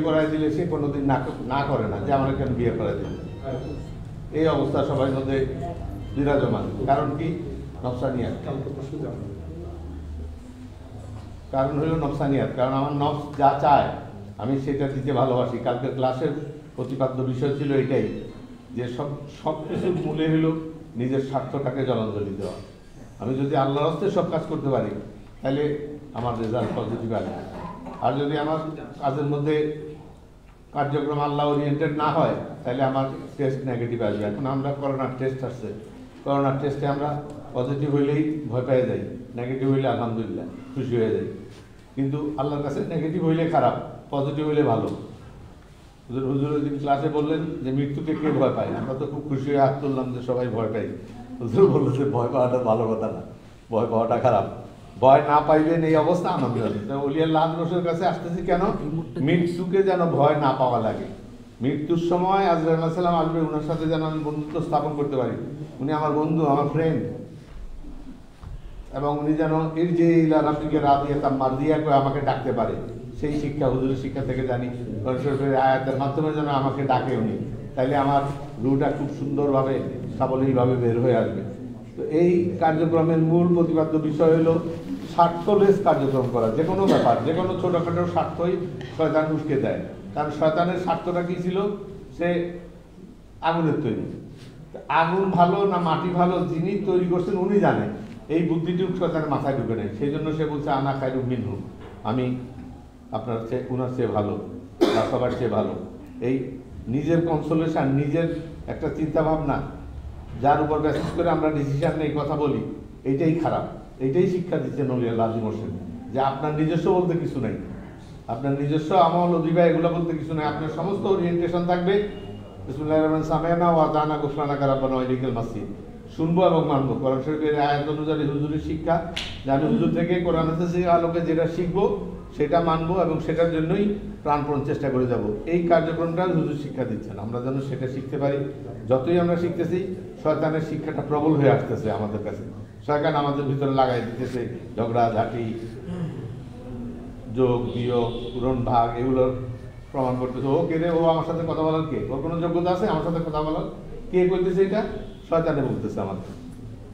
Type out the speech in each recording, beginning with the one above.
করাই দিলে সে কোনোদিন না করে না যে আমার কেন বিয়ে করাই দিল। এই অবস্থা সবার মধ্যে বিরাজমান। কারণ কি? নফসানিয়াত। কারণ হলো নফসানিয়াত। কারণ আমার নফস যা চায় আমি সেটা দিতে ভালোবাসি। কালকের ক্লাসের প্রতিপাদ্য বিষয় ছিল এটাই, যে সব কিছুর মূলে হলো নিজের স্বার্থটাকে জলাঞ্জলি দেওয়া। আমি যদি আল্লাহর হস্তে সব কাজ করতে পারি তাহলে আমার রেজাল্ট পজিটিভ আসবে। আর যদি আমার কাজের মধ্যে কার্যক্রম আল্লাহ ওরিয়েন্টেড না হয় তাহলে আমার টেস্ট নেগেটিভ আসবে। এখন আমরা করোনার টেস্ট আসছে, করোনার টেস্টে আমরা পজিটিভ হইলেই ভয় পেয়ে যাই, নেগেটিভ হইলে আলহামদুলিল্লাহ খুশি হয়ে যাই। কিন্তু আল্লাহর কাছে নেগেটিভ হইলে খারাপ, পজিটিভ হইলে ভালো। হুজুর ওই দিন ক্লাসে বললেন যে মৃত্যুকে কে ভয় পায়? আমরা তো খুব খুশি হয়ে হাত তুললাম যে সবাই ভয় পাই। হুজুর বললো যে ভয় পাওয়াটা ভালো কথা না, ভয় পাওয়াটা খারাপ। ভয় না পাইবেন এই অবস্থা আনন্দ হবে। ওলিয়াল্লাহ রসুলের কাছে আসতেছি কেন? মৃত্যুকে যেন ভয় না পাওয়া লাগে। মৃত্যুর সময় আজরাইল আলাইহিস সালাম আসবে, ওনার সাথে যেন আমি বন্ধুত্ব স্থাপন করতে পারি। উনি আমার বন্ধু, আমার ফ্রেন্ড, এবং উনি যেন এর যে ইলা রাব্বিকা রাদিয়াতাম মারদিয়া করে আমাকে ডাকতে পারে। সেই শিক্ষা হুজুরের শিক্ষা থেকে জানি, আয়াতের মাধ্যমে যেন আমাকে ডাকে উনি, তাইলে আমার রুটা খুব সুন্দরভাবে সাবলীলভাবে বের হয়ে আসবে। তো এই কার্যক্রমের মূল প্রতিপাদ্য বিষয় হলো স্বার্থলেস কার্যক্রম করা। যে কোনো ব্যাপার, যে কোনো ছোটোখাটো স্বার্থই শয়তান উস্কে দেয়। কারণ শয়তানের স্বার্থটা কী ছিল? সে আগুনের তৈরি। আগুন ভালো না মাটি ভালো, যিনি তৈরি করছেন উনি জানেন। এই বুদ্ধিটুকু শয়তানের মাথায় ঢুকে নেয়। সেই জন্য সে বলছে আনা খায়রুম মিনহু, আমি আপনার চেয়ে উনার চেয়ে ভালো বা সবার চেয়ে ভালো। এই নিজের কনসোলেশন, নিজের একটা চিন্তা ভাবনা যার উপর বেসিস করে আমরা ডিসিশন নেই, কথা বলি, এইটাই খারাপ। এইটাই শিক্ষা দিচ্ছেন ওলিয়াল্লাহ আযম হোসেন, যে আপনার নিজস্ব বলতে কিছু নাই, আপনার নিজস্ব আমল অধিবা এগুলো বলতে কিছু নাই। আপনার সমস্ত ওরিয়েন্টেশন থাকবে বিসমিল্লাহির রহমানির রহিম, সামিআনা ওয়া আতানা গুফরানাকা রাব্বানা ওয়া ইলাইকাল মাসির। শুনবো এবং মানবো। কোরআন শরীফের আয়াত অনুযায়ী হুজুরের শিক্ষা, জানি হুজুর থেকে কোরআন হাদিসের আলোকে যেটা শিখবো সেটা মানবো এবং সেটার জন্যই প্রাণপণ চেষ্টা করে যাব। এই কার্যক্রমটা হুজুর শিক্ষা দিচ্ছেন, আমরা যেন সেটা শিখতে পারি। যতই আমরা শিখতেছি শয়তানের শিক্ষাটা প্রবল হয়ে আসতেছে আমাদের কাছে। শয়তান আমাদের ভিতরে লাগাই দিতেছে ঝগড়া ঝাঁটি, যোগ বিয়োগ, পূরণ ভাগ, এগুলোর প্রমাণ করতেছে। ও কে রে, ও আমার সাথে কথা বলার কে? ওর কোনো যোগ্যতা আছে আমার সাথে কথা বলার? কে করতেছে এটা? শয়তানে বলতেছে আমাদের।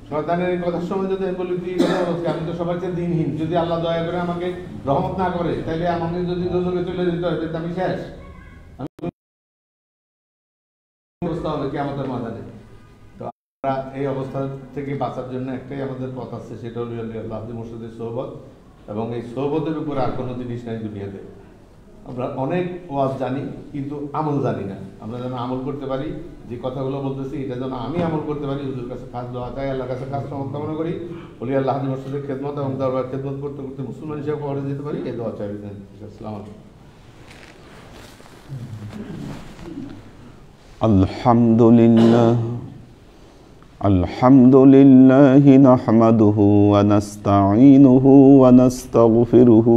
শয়তানের এই কথার সময় যদি আমি বলি তুই কথা বলছি, আমি তো সবার চেয়ে দিনহীন, যদি আল্লাহ দয়া করে আমাকে রহমত না করে তাহলে আমাকে যদি দোজখে চলে যেতে হয় তাহলে আমি শেষ, আমি অবস্থা হবে কিয়ামতের ময়দানে। তো আমরা এই অবস্থা থেকে বাঁচার জন্য একটাই আমাদের পথ আছে, সেটা হলো আল্লাহ মুর্শিদের সোহবত। এবং এই সোহবতের উপর আর কোনো জিনিস নাই দুনিয়াতে। আমরা অনেক ওয়াজ জানি কিন্তু আমল জানি না। আমরা যেন আমল করতে পারি, যে কথাগুলো বলতেছি এটা যেন আমি আমল করতে পারি। হুজুর কাছে খাস দোয়া চাই, আল্লাহর কাছে খাস কামনা করি। বলি আল্লাহ মসজিদের খেদমত এবং দরবার খেদমত করতে করতে মুসলমান হিসেবে পড়ে যেতে পারি, এই দোয়া চাই। আসসালামু আলাইকুম। আলহামদুলিল্লাহ আলহামদুলিল্লাহি নাহমাদুহু ওয়া নাস্তাঈনুহু ওয়া নাস্তাগফিরুহু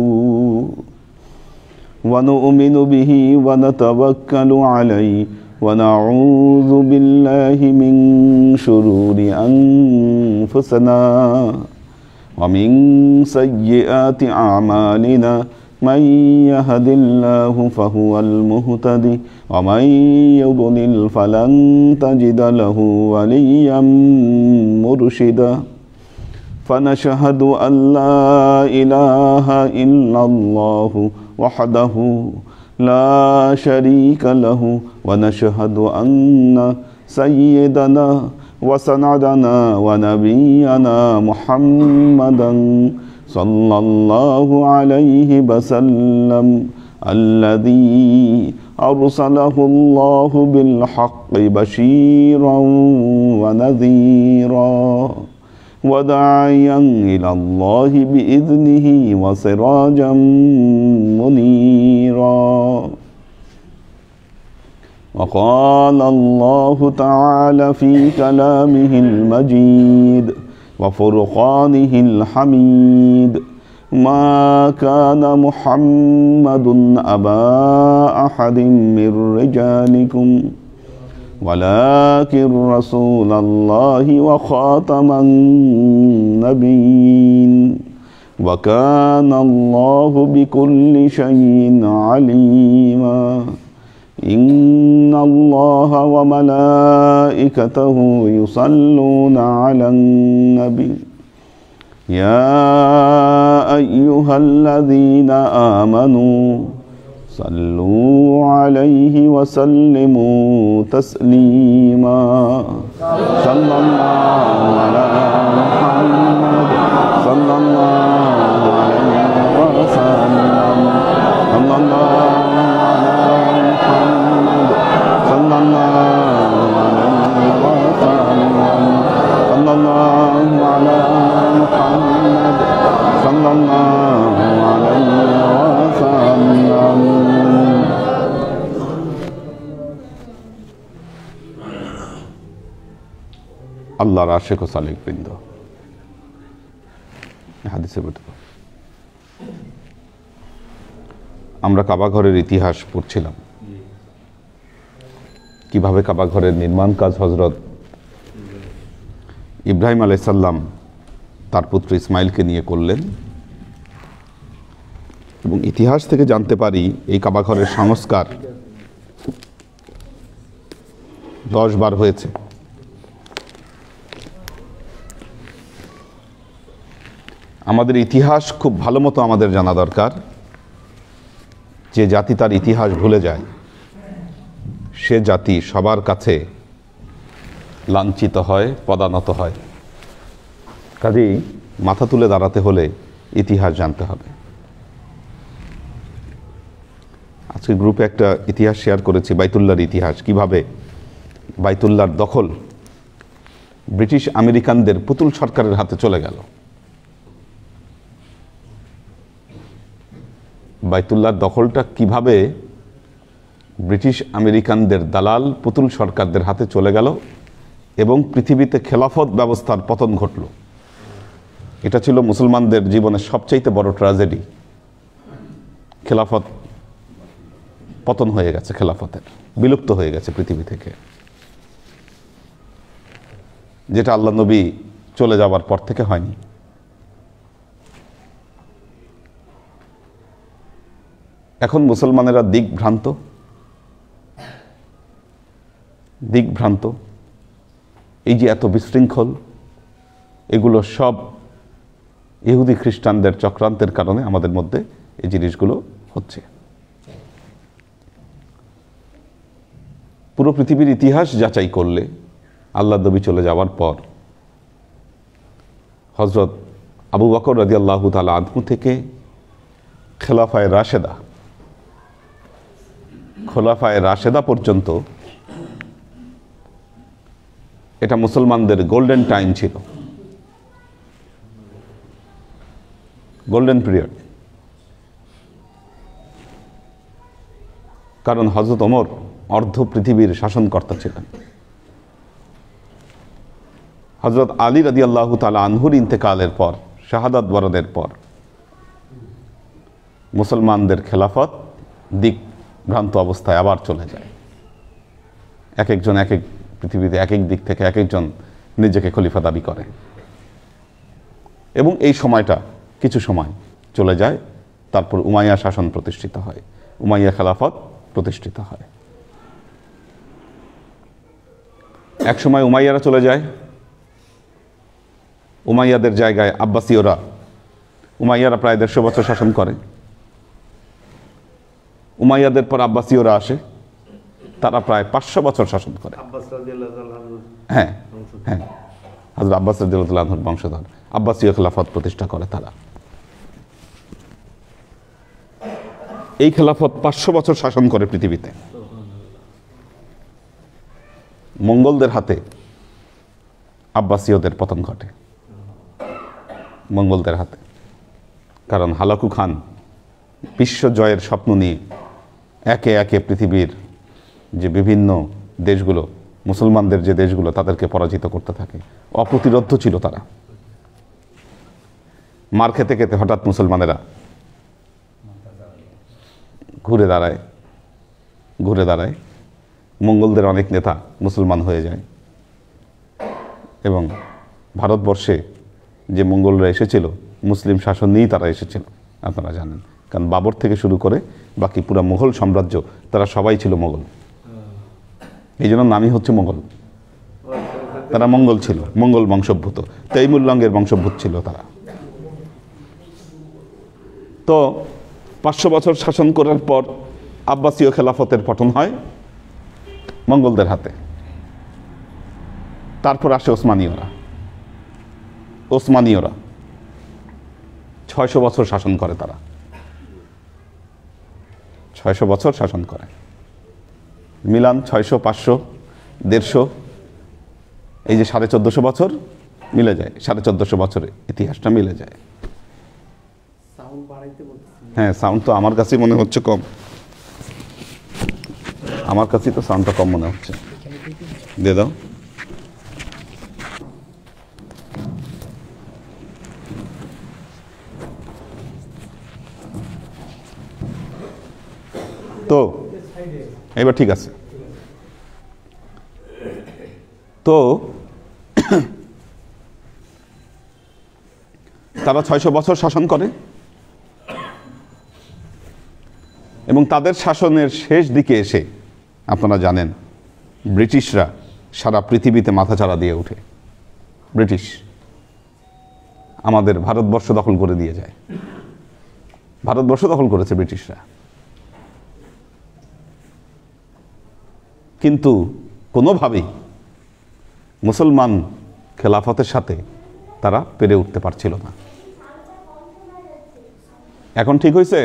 ونؤمن به ونتوكل عليه ونعوذ بالله من شرور أنفسنا ومن سيئات أعمالنا من يهد الله فهو المهتدي ومن يضلل فلن تجد له وليا مرشدا فنشهد أن لا إله إلا الله وحده لا شريك له ونشهد أن سيدنا وسندنا ونبينا محمدا صلى الله عليه وسلم الذي أرسله الله بالحق بشيرا ونذيرا وداعيا إلى الله بإذنه وسراجا منيرا وقال الله تعالى في كلامه المجيد وفرقانه الحميد ما كان محمد أبا أحد من رجالكم ولكن رسول الله وخاتم النبيين وكان الله بكل شيء عليما إن الله وملائكته يصلون على النبي يا أيها الذين آمنوا صلوا عليه وسلموا تسليما صلى الله على محمد صلى الله عليه وسلم صلى الله على محمد صلى الله عليه وسلم صلى الله على محمد صلى الله عليه وسلم আল্লাহর আশিক ও সালিক বৃন্দ, হাদিসে বর্ণিত আমরা কাবা ঘরের ইতিহাস পড়ছিলাম, কিভাবে কাবা ঘরের নির্মাণ কাজ হযরত ইব্রাহিম আলাইহিস সালাম তার পুত্র ইসমাইলকে নিয়ে করলেন। এবং ইতিহাস থেকে জানতে পারি এই কাবা ঘরের সংস্কার 10 বার হয়েছে। আমাদের ইতিহাস খুব ভালো মতো আমাদের জানা দরকার। যে জাতি তার ইতিহাস ভুলে যায় সে জাতি সবার কাছে লাঞ্ছিত হয়, পদানত হয়। কাজেই মাথা তুলে দাঁড়াতে হলে ইতিহাস জানতে হবে। আজকে গ্রুপে একটা ইতিহাস শেয়ার করেছি, বাইতুল্লাহর ইতিহাস, কিভাবে বাইতুল্লাহর দখল ব্রিটিশ আমেরিকানদের পুতুল সরকারের হাতে চলে গেল। বাইতুল্লাহর দখলটা কিভাবে ব্রিটিশ আমেরিকানদের দালাল পুতুল সরকারদের হাতে চলে গেল এবং পৃথিবীতে খেলাফত ব্যবস্থার পতন ঘটল। এটা ছিল মুসলমানদের জীবনের সবচাইতে বড় ট্র্যাজেডি। খেলাফত পতন হয়ে গেছে, খেলাফতের বিলুপ্ত হয়ে গেছে পৃথিবী থেকে, যেটা আল্লাহ নবী চলে যাওয়ার পর থেকে হয়নি। এখন মুসলমানেরা দিকভ্রান্ত, এই যে এত বিশৃঙ্খল, এগুলো সব ইহুদি খ্রিস্টানদের চক্রান্তের কারণে আমাদের মধ্যে এই জিনিসগুলো হচ্ছে। পুরো পৃথিবীর ইতিহাস যাচাই করলে আল্লাহ নবী চলে যাওয়ার পর হযরত আবু বকর রাদিয়াল্লাহু তাআলা আনহু থেকে খেলাফায়ে রাশেদা পর্যন্ত এটা মুসলমানদের গোল্ডেন টাইম ছিল, গোল্ডেন পিরিয়ড। কারণ হযরত ওমর অর্ধ পৃথিবীর শাসনকর্তা ছিলেন। হযরত আলী রাদিয়াল্লাহু তাআলা আনহুর ইন্তেকালের পর, শাহাদাত বরণের পর মুসলমানদের খেলাফত দিকভ্রান্ত অবস্থায় আবার চলে যায়। এক একজন এক এক পৃথিবীতে এক এক দিক থেকে এক একজন নিজেকে খলিফা দাবি করে এবং এই সময়টা কিছু সময় চলে যায়। তারপর উমাইয়া শাসন প্রতিষ্ঠিত হয়, উমাইয়া খেলাফত প্রতিষ্ঠিত হয়। এক সময় উমাইয়ারা চলে যায়, উমাইয়াদের জায়গায় আব্বাসীয়রা, উমাইয়ারা প্রায় 150 বছর শাসন করে। উমাইয়াদের পর আব্বাসীয়রা আসে, তারা প্রায় 500 বছর শাসন করে। হ্যাঁ হ্যাঁ, হযরত আব্বাস রাদিয়াল্লাহু আনহুর বংশধর, আব্বাসীয় খেলাফত প্রতিষ্ঠা করে তারা। এই খেলাফত 500 বছর শাসন করে পৃথিবীতে। মঙ্গলদের হাতে আব্বাসীয়দের পতন ঘটে, মঙ্গলদের হাতে। কারণ হালাকু খান বিশ্ব জয়ের স্বপ্ন নিয়ে একে একে পৃথিবীর যে বিভিন্ন দেশগুলো, মুসলমানদের যে দেশগুলো, তাদেরকে পরাজিত করতে থাকে। অপ্রতিরোধ্য ছিল তারা। মার খেতে খেতে হঠাৎ মুসলমানেরা ঘুরে দাঁড়ায়। মঙ্গলদের অনেক নেতা মুসলমান হয়ে যায় এবং ভারতবর্ষে যে মঙ্গলরা এসেছিল মুসলিম শাসন নিয়েই তারা এসেছিল, আপনারা জানেন। কারণ বাবর থেকে শুরু করে বাকি পুরা মুঘল সাম্রাজ্য তারা সবাই ছিল মোগল, এই জন্য নামই হচ্ছে মোগল। তারা মঙ্গল ছিল, মঙ্গল বংশোদ্ভূত, তৈমুরলঙ্গের বংশোদ্ভূত ছিল তারা। তো 500 বছর শাসন করার পর আব্বাসীয় খেলাফতের পতন হয় মঙ্গলদের হাতে। তারপর আসে ওসমানীয়রা। 600 বছর শাসন করে তারা, 600 বছর শাসন করে। মিলান 600, 500, 150, এই যে 1450 বছর মিলে যায়, 1450 বছরে ইতিহাসটা মিলে যায়। হ্যাঁ, সাউন্ড তো আমার কাছেই মনে হচ্ছে কম, আমার কাছেই তো সাউন্ডটা কম মনে হচ্ছে। দিয়ে দাও। তো এবার ঠিক আছে। তো তারা 600 বছর শাসন করে এবং তাদের শাসনের শেষ দিকে এসে আপনারা জানেন ব্রিটিশরা সারা পৃথিবীতে মাথাচাড়া দিয়ে ওঠে। ব্রিটিশ আমাদের ভারতবর্ষ দখল করে দিয়ে যায়। ভারতবর্ষ দখল করেছে ব্রিটিশরা, কিন্তু কোনোভাবেই মুসলমান খেলাফতের সাথে তারা পেরে উঠতে পারছিল না। এখন ঠিক হয়েছে?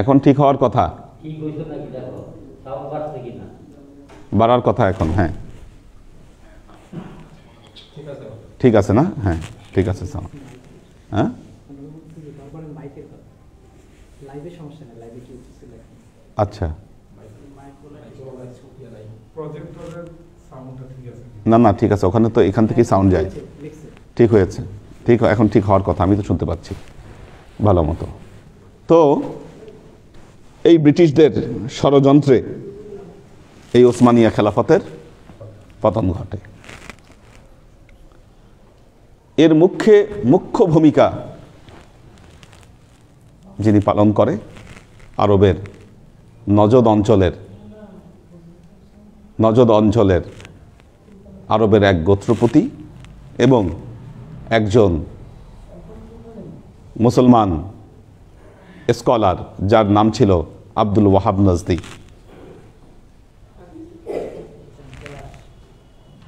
এখন ঠিক হওয়ার কথা, বাড়ার কথা এখন। হ্যাঁ ঠিক আছে না? হ্যাঁ ঠিক আছে। হ্যাঁ আচ্ছা, না না ঠিক আছে, ওখানে তো এখান থেকেই সাউন্ড যায়। ঠিক হয়েছে, ঠিক, এখন ঠিক হওয়ার কথা, আমি তো শুনতে পাচ্ছি ভালো মতো। তো এই ব্রিটিশদের ষড়যন্ত্রে এই ওসমানিয়া খেলাফতের পতন ঘটে। এর মুখ্য ভূমিকা যিনি পালন করে আরবের নজদ অঞ্চলের আরবের এক গোত্রপতি এবং একজন মুসলমান স্কলার যার নাম ছিল আব্দুল ওয়াহাব নজদি।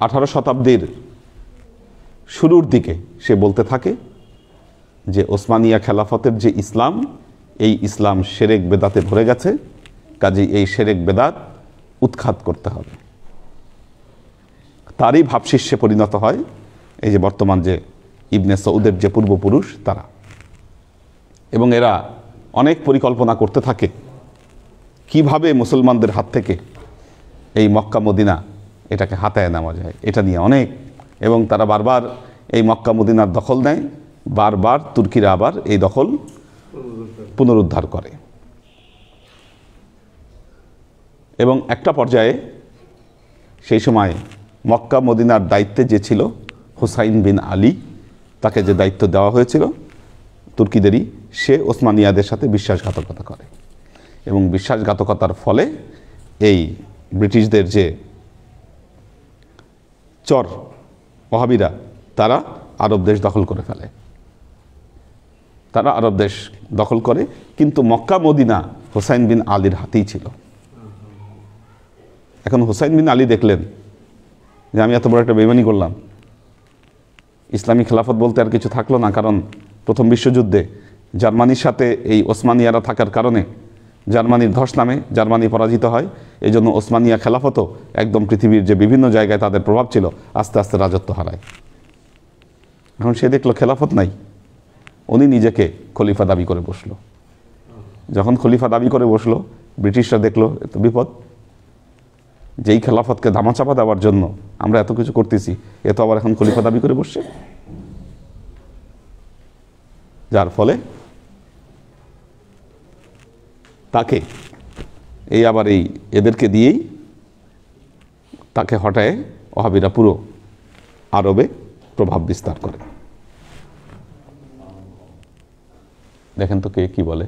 18 শতাব্দীর শুরুর দিকে সে বলতে থাকে যে ওসমানিয়া খেলাফতের যে ইসলাম, এই ইসলাম শিরক বেদাতে ভরে গেছে, কাজেই এই শিরক বেদাত উৎখাত করতে হবে। তারই ভাবশিষ্যে পরিণত হয় এই যে বর্তমান যে ইবনে সৌদের যে পূর্বপুরুষ তারা। এবং এরা অনেক পরিকল্পনা করতে থাকে কিভাবে মুসলমানদের হাত থেকে এই মক্কা মদিনা এটাকে হাতায় নেওয়া যায়, এটা নিয়ে অনেক। এবং তারা বারবার এই মক্কা মদিনার দখল নেয়, বারবার তুর্কিরা আবার এই দখল পুনরুদ্ধার করে। এবং একটা পর্যায়ে সেই সময় মক্কা মদিনার দায়িত্বে যে ছিল হুসাইন বিন আলী, তাকে যে দায়িত্ব দেওয়া হয়েছিল তুর্কিদেরই, সে ওসমানিয়াদের সাথে বিশ্বাসঘাতকতা করে। এবং বিশ্বাসঘাতকতার ফলে এই ব্রিটিশদের যে চর ওয়াহাবিরা, তারা আরব দেশ দখল করে ফেলে। তারা আরব দেশ দখল করে, কিন্তু মক্কা মদিনা হুসাইন বিন আলীর হাতেই ছিল। এখন হুসাইন বিন আলী দেখলেন যে আমি এত বড় একটা বেইমানি করলাম, ইসলামী খেলাফত বলতে আর কিছু থাকলো না। কারণ প্রথম বিশ্বযুদ্ধে জার্মানির সাথে এই ওসমানিয়ারা থাকার কারণে জার্মানির ধস নামে, জার্মানি পরাজিত হয়। এই জন্য ওসমানিয়া খেলাফতও একদম পৃথিবীর যে বিভিন্ন জায়গায় তাদের প্রভাব ছিল আস্তে আস্তে রাজত্ব হারায়। এখন সে দেখলো খেলাফত নাই, উনি নিজেকে খলিফা দাবি করে বসলো। যখন খলিফা দাবি করে বসলো, ব্রিটিশরা দেখলো এত বিপদ, যেই খেলাফতকে ধামাচাপা দেওয়ার জন্য আমরা এত কিছু করতেছি, এ তো আবার এখন খলিফা দাবি করে বসছে। যার ফলে তাকে এদেরকে দিয়েই তাকে হটায় ওয়াহাবিরা পুরো আরবে প্রভাব বিস্তার করে। দেখেন তো কে কি বলে।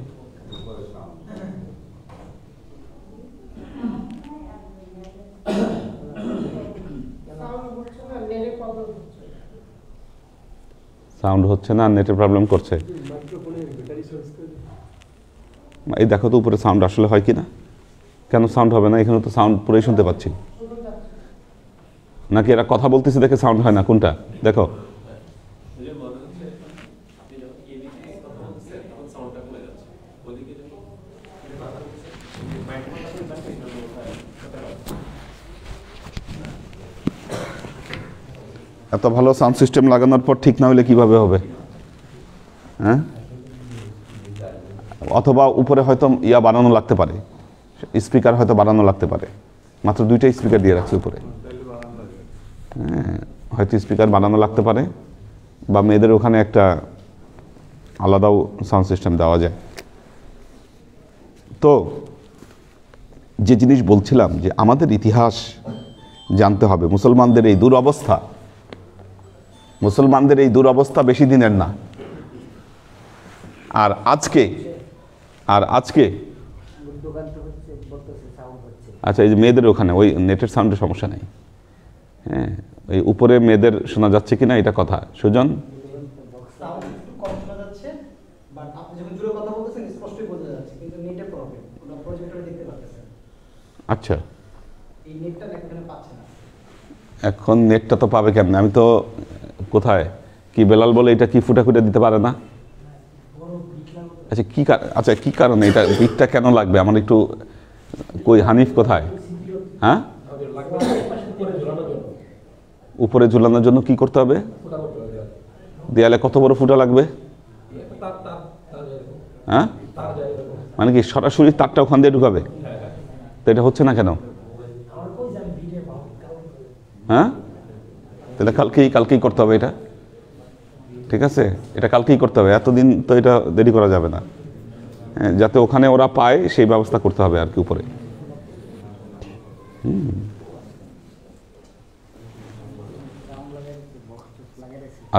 সাউন্ড হচ্ছে না, নেটের প্রবলেম করছে। এই দেখো তো উপরে সাউন্ড আসলে হয় কি না। কেন সাউন্ড হবে না? এখানে তো সাউন্ড পুরোই শুনতে পাচ্ছি। নাকি এরা কথা বলতেছে দেখে সাউন্ড হয় না? কোনটা দেখো। এত ভালো সাউন্ড সিস্টেম লাগানোর পর ঠিক না হলে কিভাবে হবে? হ্যাঁ, অথবা উপরে হয়তো বানানো লাগতে পারে, স্পিকার হয়তো বানানো লাগতে পারে। মাত্র 2টা স্পিকার দিয়ে রাখছে উপরে। হ্যাঁ, হয়তো স্পিকার বানানো লাগতে পারে, বা মেয়েদের ওখানে একটা আলাদাও সাউন্ড সিস্টেম দেওয়া যায়। তো যে জিনিস বলছিলাম যে আমাদের ইতিহাস জানতে হবে। মুসলমানদের এই দুরবস্থা, মুসলমানদের এই দুরবস্থা বেশি দিনের না। আর আজকে আচ্ছা, এই যে মেয়েদের ওখানে ওই নেটের সাউন্ডের সমস্যা নেই। হ্যাঁ, এই উপরে মেয়েদের শোনা যাচ্ছে কিনা এটা কথা। সুজন, আচ্ছা, এখন নেটটা তো পাবে কেমনে? আমি তো কোথায় কি বেলাল বলে এটা কি ফুটা দিতে পারে না। আচ্ছা কি কারণে এটা বিটটা কেন লাগবে? আমার একটু কই হানিফ কোথায়? হ্যাঁ, উপরে ঝুলানোর জন্য কি করতে হবে? দেয়ালে কত বড় ফুটা লাগবে? হ্যাঁ, মানে কি সরাসরি তারটা ওখান দিয়ে ঢুকাবে? তো এটা হচ্ছে না কেন? হ্যাঁ, তাহলে কালকেই করতে হবে এটা। ঠিক আছে, এটা কালকেই করতে হবে। এতদিন তো এটা দেরি করা যাবে না। যাতে ওখানে ওরা পায় সেই ব্যবস্থা করতে হবে আর কি উপরে।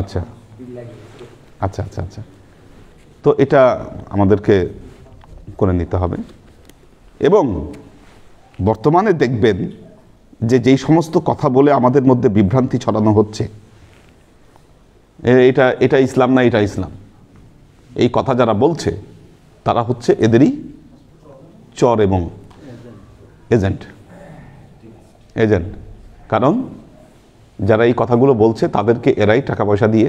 আচ্ছা আচ্ছা আচ্ছা আচ্ছা, তো এটা আমাদেরকে করে নিতে হবে। এবং বর্তমানে দেখবেন যে যেই সমস্ত কথা বলে আমাদের মধ্যে বিভ্রান্তি ছড়ানো হচ্ছে, এটা ইসলাম না, এটা ইসলাম, এই কথা যারা বলছে তারা হচ্ছে এদেরই চর এবং এজেন্ট। কারণ যারা এই কথাগুলো বলছে তাদেরকে এরাই টাকা পয়সা দিয়ে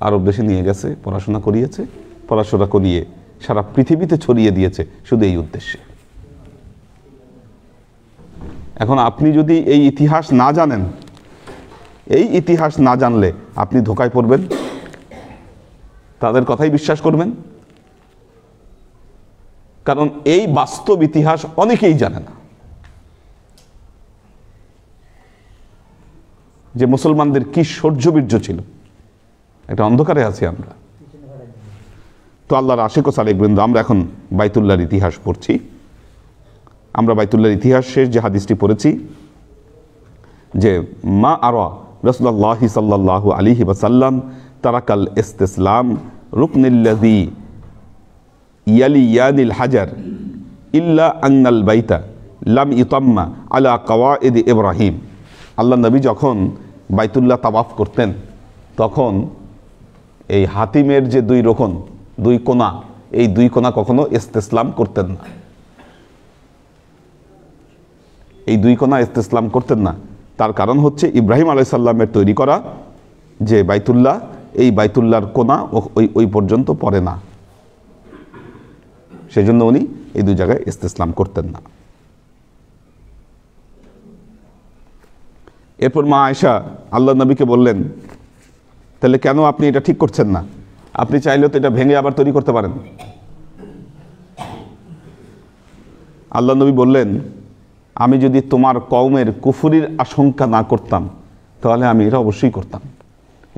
আরব দেশে নিয়ে গেছে, পড়াশোনা করিয়েছে, পড়াশোনা করিয়ে সারা পৃথিবীতে ছড়িয়ে দিয়েছে শুধু এই উদ্দেশ্যে। এখন আপনি যদি এই ইতিহাস না জানেন, এই ইতিহাস না জানলে আপনি ধোঁকায় পড়বেন, তাদের কথাই বিশ্বাস করবেন। কারণ এই বাস্তব ইতিহাস অনেকেই জানে না যে মুসলমানদের কি শৌর্যবীর্য ছিল। একটা অন্ধকারে আছি আমরা। তো আল্লাহর আশিক ও সালেক বৃন্দ, আমরা এখন বাইতুল্লাহর ইতিহাস পড়ছি। আমরা বাইতুল্লাহর ইতিহাস শেষ যে হাদিসটি পড়েছি যে মা আরা রাসূলুল্লাহ সাল্লাল্লাহু আলাইহি ওয়াসাল্লাম তারাকাল ইসতিসলাম রুকনিল্লাযী ইয়ালিয়ানিল হাজার ইল্লা আন্নাল বাইতা লাম ইউতাম্মা আলা কাওয়াইদ ইব্রাহিম। আল্লাহ নবী যখন বাইতুল্লাহ তাওয়াফ করতেন তখন এই হাতিমের যে দুই কোণা, এই দুই কোণা কখনো ইস্তেসলাম করতেন না। এই দুই কোণা ইস্তেসলাম করতেন না। তার কারণ হচ্ছে ইব্রাহিম আলাইহিস সালামের তৈরি করা যে বাইতুল্লাহ, এই বাইতুল্লাহর কোণা ওই পর্যন্ত পড়ে না, সেজন্য উনি এই দুই জায়গায় ইস্তেসলাম করতেন না। এরপর মা আয়েশা আল্লাহ নবীকে বললেন, তাহলে কেন আপনি এটা ঠিক করছেন না? আপনি চাইলেও তো এটা ভেঙে আবার তৈরি করতে পারেন। আল্লাহ নবী বললেন, আমি যদি তোমার কওমের কুফরির আশঙ্কা না করতাম তাহলে আমি এটা অবশ্যই করতাম।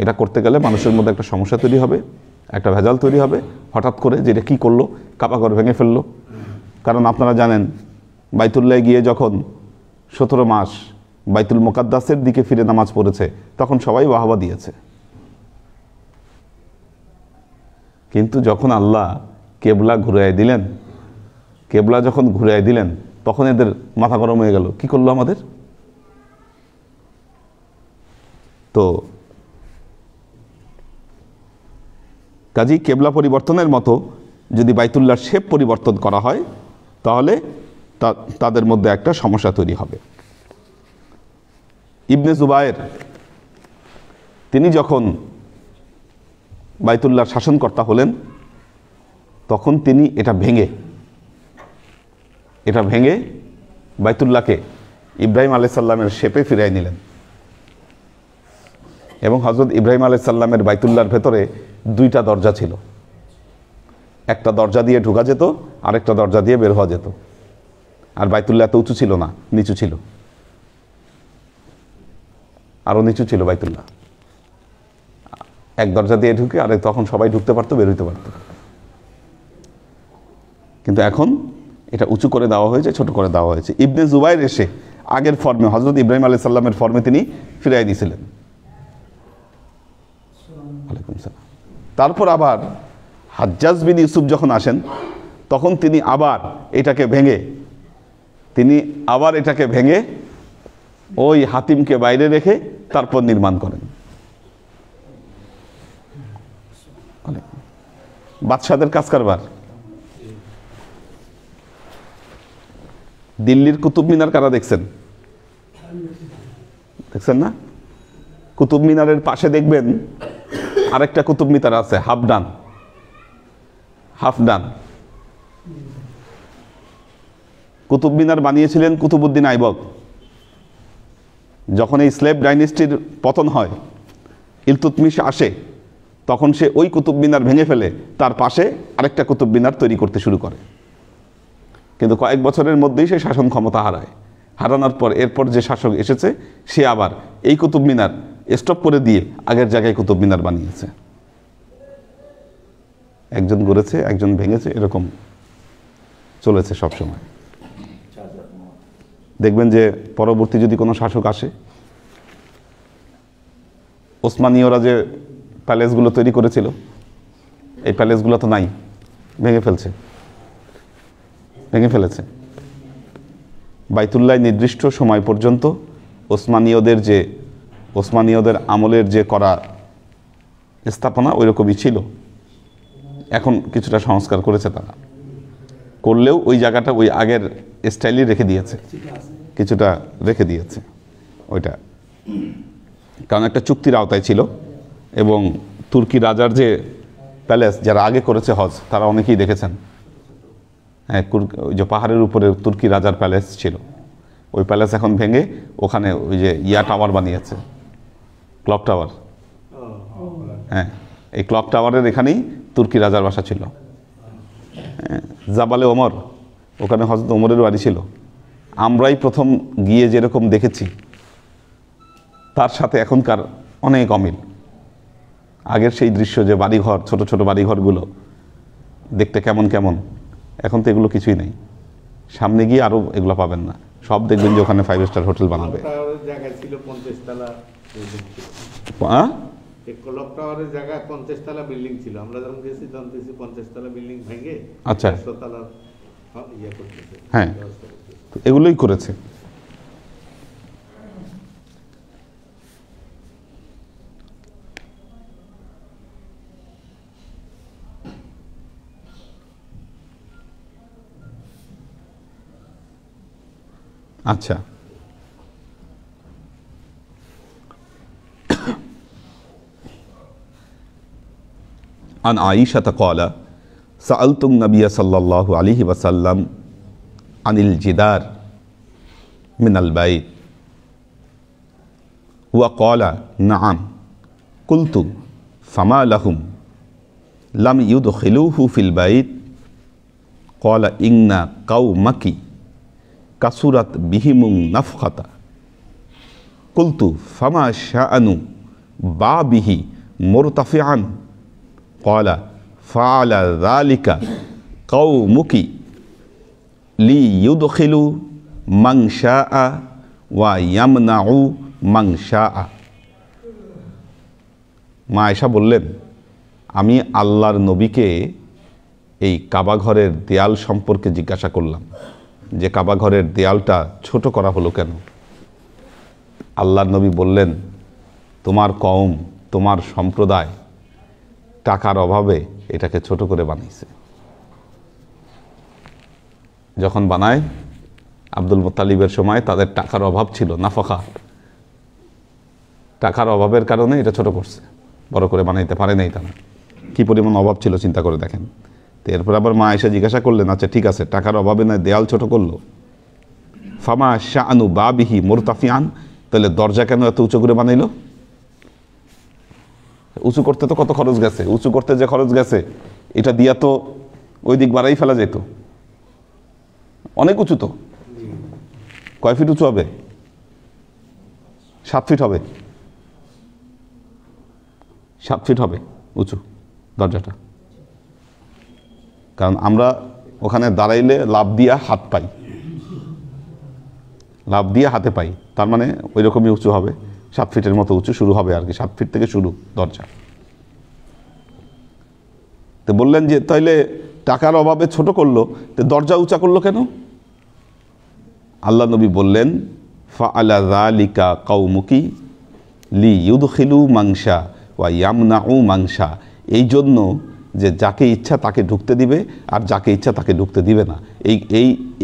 এটা করতে গেলে মানুষের মধ্যে একটা সমস্যা তৈরি হবে, একটা ভেজাল তৈরি হবে। হঠাৎ করে যে এটা কী করলো, কাবা ঘর ভেঙে ফেললো। কারণ আপনারা জানেন বাইতুল্লাহ গিয়ে যখন 17 মাস বাইতুল মুকাদ্দাসের দিকে ফিরে নামাজ পড়েছে তখন সবাই বাহবা দিয়েছে। কিন্তু যখন আল্লাহ কেবলা ঘুরাই দিলেন, কেবলা যখন ঘুরাই দিলেন তখন এদের মাথা গরম হয়ে গেল, কি করলো আমাদের? তো কাজী কেবলা পরিবর্তনের মতো যদি বাইতুল্লাহর শেপ পরিবর্তন করা হয় তাহলে তাদের মধ্যে একটা সমস্যা তৈরি হবে। ইবনে জুবায়ের তিনি যখন বাইতুল্লাহর শাসনকর্তা হলেন তখন তিনি এটা ভেঙে বাইতুল্লাহকে ইব্রাহিম আলাইহিস সালামের শেপে ফিরিয়ে নিলেন। এবং হযরত ইব্রাহিম আলাইহিস সালামের বাইতুল্লাহর ভেতরে 2টা দরজা ছিল, একটা দরজা দিয়ে ঢোকা যেত, আরেকটা দরজা দিয়ে বের হওয়া যেত। আর বাইতুল্লাহ এত উঁচু ছিল না, নিচু ছিল, আরো নিচু ছিল বাইতুল্লাহ। এক দরজা দিয়ে ঢুকে আরেক, তখন সবাই ঢুকতে পারতো, বের হইতে পারতো। কিন্তু এখন এটা উঁচু করে দেওয়া হয়েছে, ছোট করে দেওয়া হয়েছে। ইবনে জুবাইর এসে আগের ফর্মে, হযরত ইব্রাহিম আলাইহিস সালামের ফর্মে তিনি ফিরাই দিয়েছিলেন। ওয়ালাইকুম সালাম। তারপর আবার হাজ্জাজ বিন ইউসুফ যখন আসেন তখন তিনি আবার এটাকে ভেঙে ওই হাতিমকে বাইরে রেখে তারপর নির্মাণ করেন। বাদশাদের কাজ কারবার। দিল্লির কুতুব মিনার কারা দেখছেন না? কুতুব মিনারের পাশে দেখবেন আরেকটা কুতুব মিনার আছে, হাফ ডান। কুতুব মিনার বানিয়েছিলেন কুতুবউদ্দিন আইবক। যখন এই স্লেভ ডাইনেস্টির পতন হয়, ইলতুৎমিশ আসে, তখন সে ওই কুতুব মিনার ভেঙে ফেলে তার পাশে আরেকটা কুতুব মিনার তৈরি করতে শুরু করে। কিন্তু কয়েক বছরের মধ্যেই সে শাসন ক্ষমতা হারানোর পর এরপর যে শাসক এসেছে সে আবার এই কুতুব মিনার স্টপ করে দিয়ে আগের জায়গায় কুতুব মিনার বানিয়েছে। একজন গড়েছে, একজন ভেঙেছে, এরকম চলেছে সবসময়। দেখবেন যে পরবর্তী যদি কোনো শাসক আসে, ওসমানীয়রা যে প্যালেসগুলো তৈরি করেছিল, এই প্যালেসগুলো তো নাই, ভেঙে ফেলেছে। বাইতুল্লাহ নির্দিষ্ট সময় পর্যন্ত ওসমানীয়দের আমলের যে করা স্থাপনা ওই রকমই ছিল। এখন কিছুটা সংস্কার করেছে তারা, করলেও ওই জায়গাটা ওই আগের স্টাইলই কিছুটা রেখে দিয়েছে ওইটা, কারণ একটা চুক্তির আওতায় ছিল। এবং তুর্কি রাজার যে প্যালেস, যারা আগে করেছে হজ তারা অনেকেই দেখেছেন, হ্যাঁ, ওই যে পাহাড়ের উপরে তুর্কি রাজার প্যালেস ছিল, ওই প্যালেস এখন ভেঙে ওখানে ওই যে টাওয়ার বানিয়েছে, ক্লক টাওয়ার। হ্যাঁ, এই ক্লক টাওয়ারের এখানেই তুর্কি রাজার বাসা ছিল। জাবালে ওমর, ওখানে হযরত ওমরের বাড়ি ছিল। আমরাই প্রথম গিয়ে যেরকম দেখেছি তার সাথে এখনকার অনেক অমিল। আগের সেই দৃশ্য, যে বাড়িঘর, ছোট ছোট বাড়িঘরগুলো দেখতে কেমন, এখন তো এগুলো কিছুই নেই। সামনে গিয়ে আরো এগুলো পাবেন না, সব দেখবেন যে ওখানে 5 স্টার হোটেল বানাবে। ক্লক টাওয়ারের জায়গায় 50 তলা বিল্ডিং ছিল। আমরা যখন গেছি তখন 50 তলা বিল্ডিং ভেঙে 100 তলা করতেছে। হ্যাঁ, এগুলোই করেছে। আচ্ছা, عن عائشة قال سألت النبي صلى الله عليه وسلم عن الجدار من البيت وقال نعم قلت فما لهم لم يدخلوه في البيت قال إن قومك كسرت بهم النفخة قلت فما شأن بابه مرتفعا قال فعل ذلك قومك ليدخلوا من شاء ويمنعوا من شاء। মা আয়েশা বললেন, আমি আল্লাহর নবীকে এই কাবা ঘরের দেয়াল সম্পর্কে জিজ্ঞাসা করলাম যে কাবা ঘরের দেয়ালটা ছোট করা হলো কেন? আল্লাহর নবী বললেন, তোমার কওম, তোমার সম্প্রদায় টাকার অভাবে এটাকে ছোট করে বানিয়েছে। যখন বানায় আব্দুল মুত্তালিবের সময় তাদের টাকার অভাব ছিল, নাফাকা, টাকার অভাবের কারণে এটা ছোট করছে, বড় করে বানাইতে পারে নাই। তারা কি পরিমাণ অভাব ছিল চিন্তা করে দেখেন। তো এরপর আবার মা এসে জিজ্ঞাসা করলেন, আচ্ছা ঠিক আছে, টাকার অভাবে না দেয়াল ছোট করলো, ফামা শাআনু বাবিহি মুরতাফিআন, তাহলে দরজা কেন এত উঁচু করে বানাইলো? উঁচু করতে তো কত খরচ গেছে, উঁচু করতে যে খরচ গেছে এটা দিয়া তো ওই দিক বাড়াই ফেলা যেত। অনেক উঁচু তো, কয় ফিট উঁচু হবে? 7 ফিট হবে, 7 ফিট হবে উঁচু দরজাটা। কারণ আমরা ওখানে দাঁড়াইলে লাফ দিয়া হাত পাই, লাফ দিয়ে হাতে পাই, তার মানে ওই রকমই উঁচু হবে, 7 ফিটের মতো উঁচু শুরু হবে আর কি, 7 ফিট থেকে শুরু দরজা। তো বললেন যে তাইলে টাকার অভাবে ছোট করলো, তো দরজা উঁচা করলো কেন? আল্লাহ নবী বললেন, ফাআলা যালিকা কওমুকি লিইউদখিলু মাংসা ওয়া ইয়ামনাউ মাংসা, এই জন্য যে যাকে ইচ্ছা তাকে ঢুকতে দিবে আর যাকে ইচ্ছা তাকে ঢুকতে দিবে না,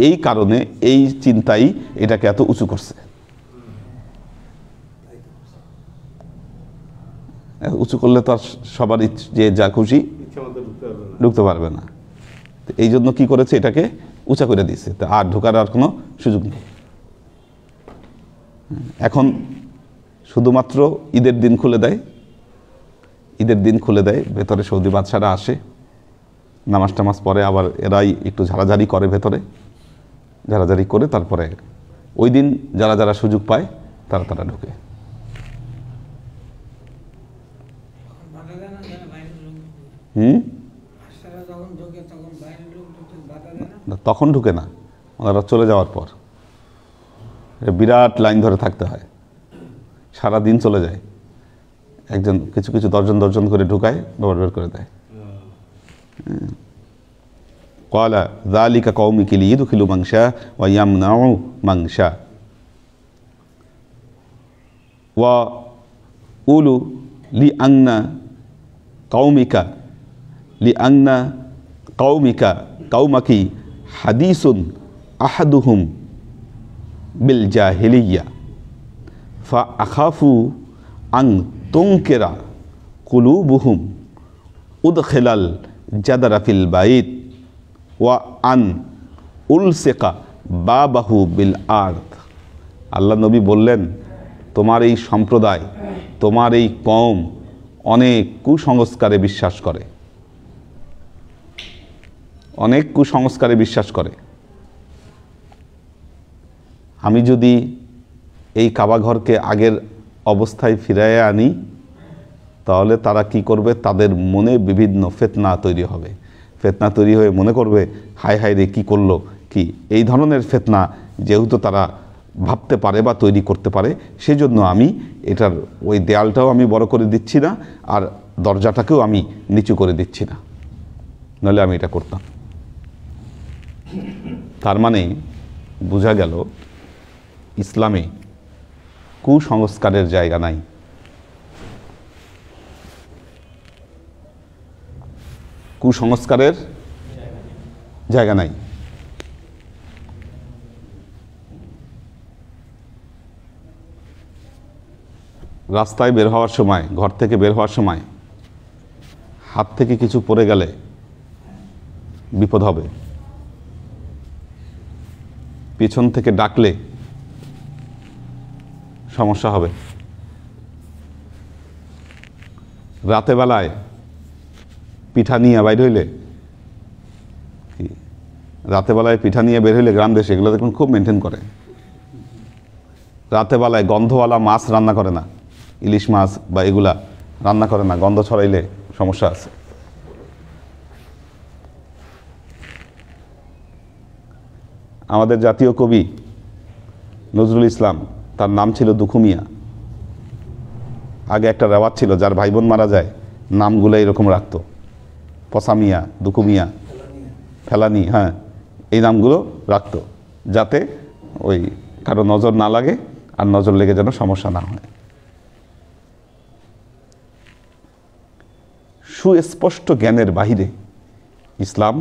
এই কারণে, এই চিন্তাই এটাকে এত উঁচু করছে। উঁচু করলে তো আর সবার যে যা খুশি ঢুকতে পারবে না, এই জন্য কি করেছে, এটাকে উঁচা করে দিয়েছে, তা আর ঢোকার আর কোনো সুযোগ নেই। এখন শুধুমাত্র ঈদের দিন খুলে দেয়, ঈদের দিন খুলে দেয়, ভেতরে সৌদি বাদশারা আসে, নামাজ টামাজ পরে আবার এরাই একটু ঝাড়াঝাড়ি করে, ভেতরে ঝাড়াঝাড়ি করে তারপরে ওই দিন যারা যারা সুযোগ পায় তারা তারা ঢুকে। তখন ঢুকে না, ওনারা চলে যাওয়ার পর বিরাট লাইন ধরে থাকতে হয়, সারা দিন চলে যায়, একজন কিছু কিছু দর্জন করে ঢুকায়, বের করে দেয়। ক্বালা যালিকা কওমিকি লিইউদখিলু মাংসা ওয়া ইয়ামনাউ মাংসা ওয়া উলু লিআন্না কওমাকি হাদিসুন আহাদুহুম বিল জাহিলিয়া ফা আখাফু আন তুনকিরা কুলুবুহুম উদখিলাল জাদারা ফিল বাইত ওয়া আন উলসিকা বাবাহু বিল আরদ। আল্লাহ নবী বললেন, তোমার এই সম্প্রদায়, তোমার এই কওম অনেক কুসংস্কারে বিশ্বাস করে, অনেক কুসংস্কারে বিশ্বাস করে। আমি যদি এই কাবা ঘরকে আগের অবস্থায় ফিরাইয়ে আনি, তাহলে তারা কি করবে, তাদের মনে বিভিন্ন ফিতনা তৈরি হবে, ফিতনা তৈরি হয়ে মনে করবে হায় হায় রে কী করলো কি, এই ধরনের ফিতনা যেহেতু তারা ভাবতে পারে বা তৈরি করতে পারে, সেজন্য আমি এটার ওই দেয়ালটাও আমি বড় করে দিচ্ছি না, আর দরজাটাকেও আমি নিচু করে দিচ্ছি না, নাহলে আমি এটা করতাম। তার মানে বোঝা গেল ইসলামে কুসংস্কারের জায়গা নাই। কুসংস্কারের জায়গা নাই। রাস্তায় বের হওয়ার সময়, ঘর থেকে বের হওয়ার সময় হাত থেকে কিছু পড়ে গেলে বিপদ হবে, পিছন থেকে ডাকলে সমস্যা হবে, রাতে বেলায় পিঠা নিয়ে বাইর হইলে, রাতে বেলায় পিঠা নিয়ে বের হইলে গ্রাম দেশে এগুলো দেখুন খুব মেনটেন করে, রাতে বেলায় গন্ধওয়ালা মাছ রান্না করে না, ইলিশ মাছ বা এগুলা রান্না করে না, গন্ধ ছড়াইলে সমস্যা আছে। আমাদের জাতীয় কবি নজরুল ইসলাম, তার নাম ছিল দুখু মিয়া। আগে একটা রেওয়াজ ছিল, যার ভাই বোন মারা যায় নামগুলো এরকম রাখতো, পসামিয়া, দুকুমিয়া, ফেলানি, হ্যাঁ, এই নামগুলো রাখতো যাতে ওই কারো নজর না লাগে, আর নজর লেগে যেন সমস্যা না হয়। সুস্পষ্ট জ্ঞানের বাহিরে ইসলাম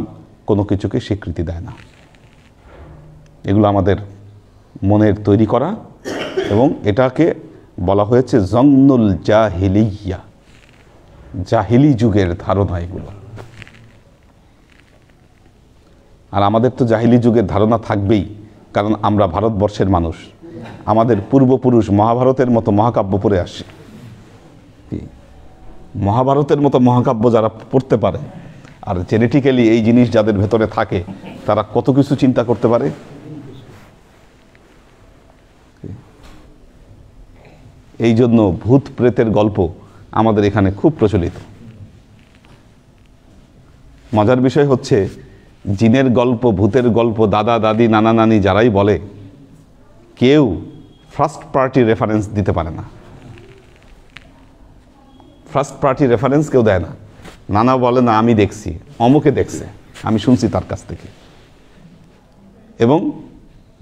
কোনো কিছুকে স্বীকৃতি দেয় না। এগুলো আমাদের মনের তৈরি করা, এবং এটাকে বলা হয়েছে জংনুল জাহিলিয়া, জাহিলি যুগের ধারণা এগুলো। আর আমাদের তো জাহিলি যুগের ধারণা থাকবেই, কারণ আমরা ভারতবর্ষের মানুষ। আমাদের পূর্বপুরুষ মহাভারতের মতো মহাকাব্য পড়ে আসে। মহাভারতের মতো মহাকাব্য যারা পড়তে পারে, আর জেনেটিক্যালি এই জিনিস যাদের ভেতরে থাকে, তারা কত কিছু চিন্তা করতে পারে। এই জন্য ভূত প্রেতের গল্প আমাদের এখানে খুব প্রচলিত। মজার বিষয় হচ্ছে, জিনের গল্প, ভূতের গল্প দাদা দাদি নানা নানি যারাই বলে, কেউ ফার্স্ট পার্টি রেফারেন্স দিতে পারে না। ফার্স্ট পার্টি রেফারেন্স কেউ দেয় না। নানা বলে না আমি দেখছি, অমুকে দেখছে, আমি শুনছি তার কাছ থেকে, এবং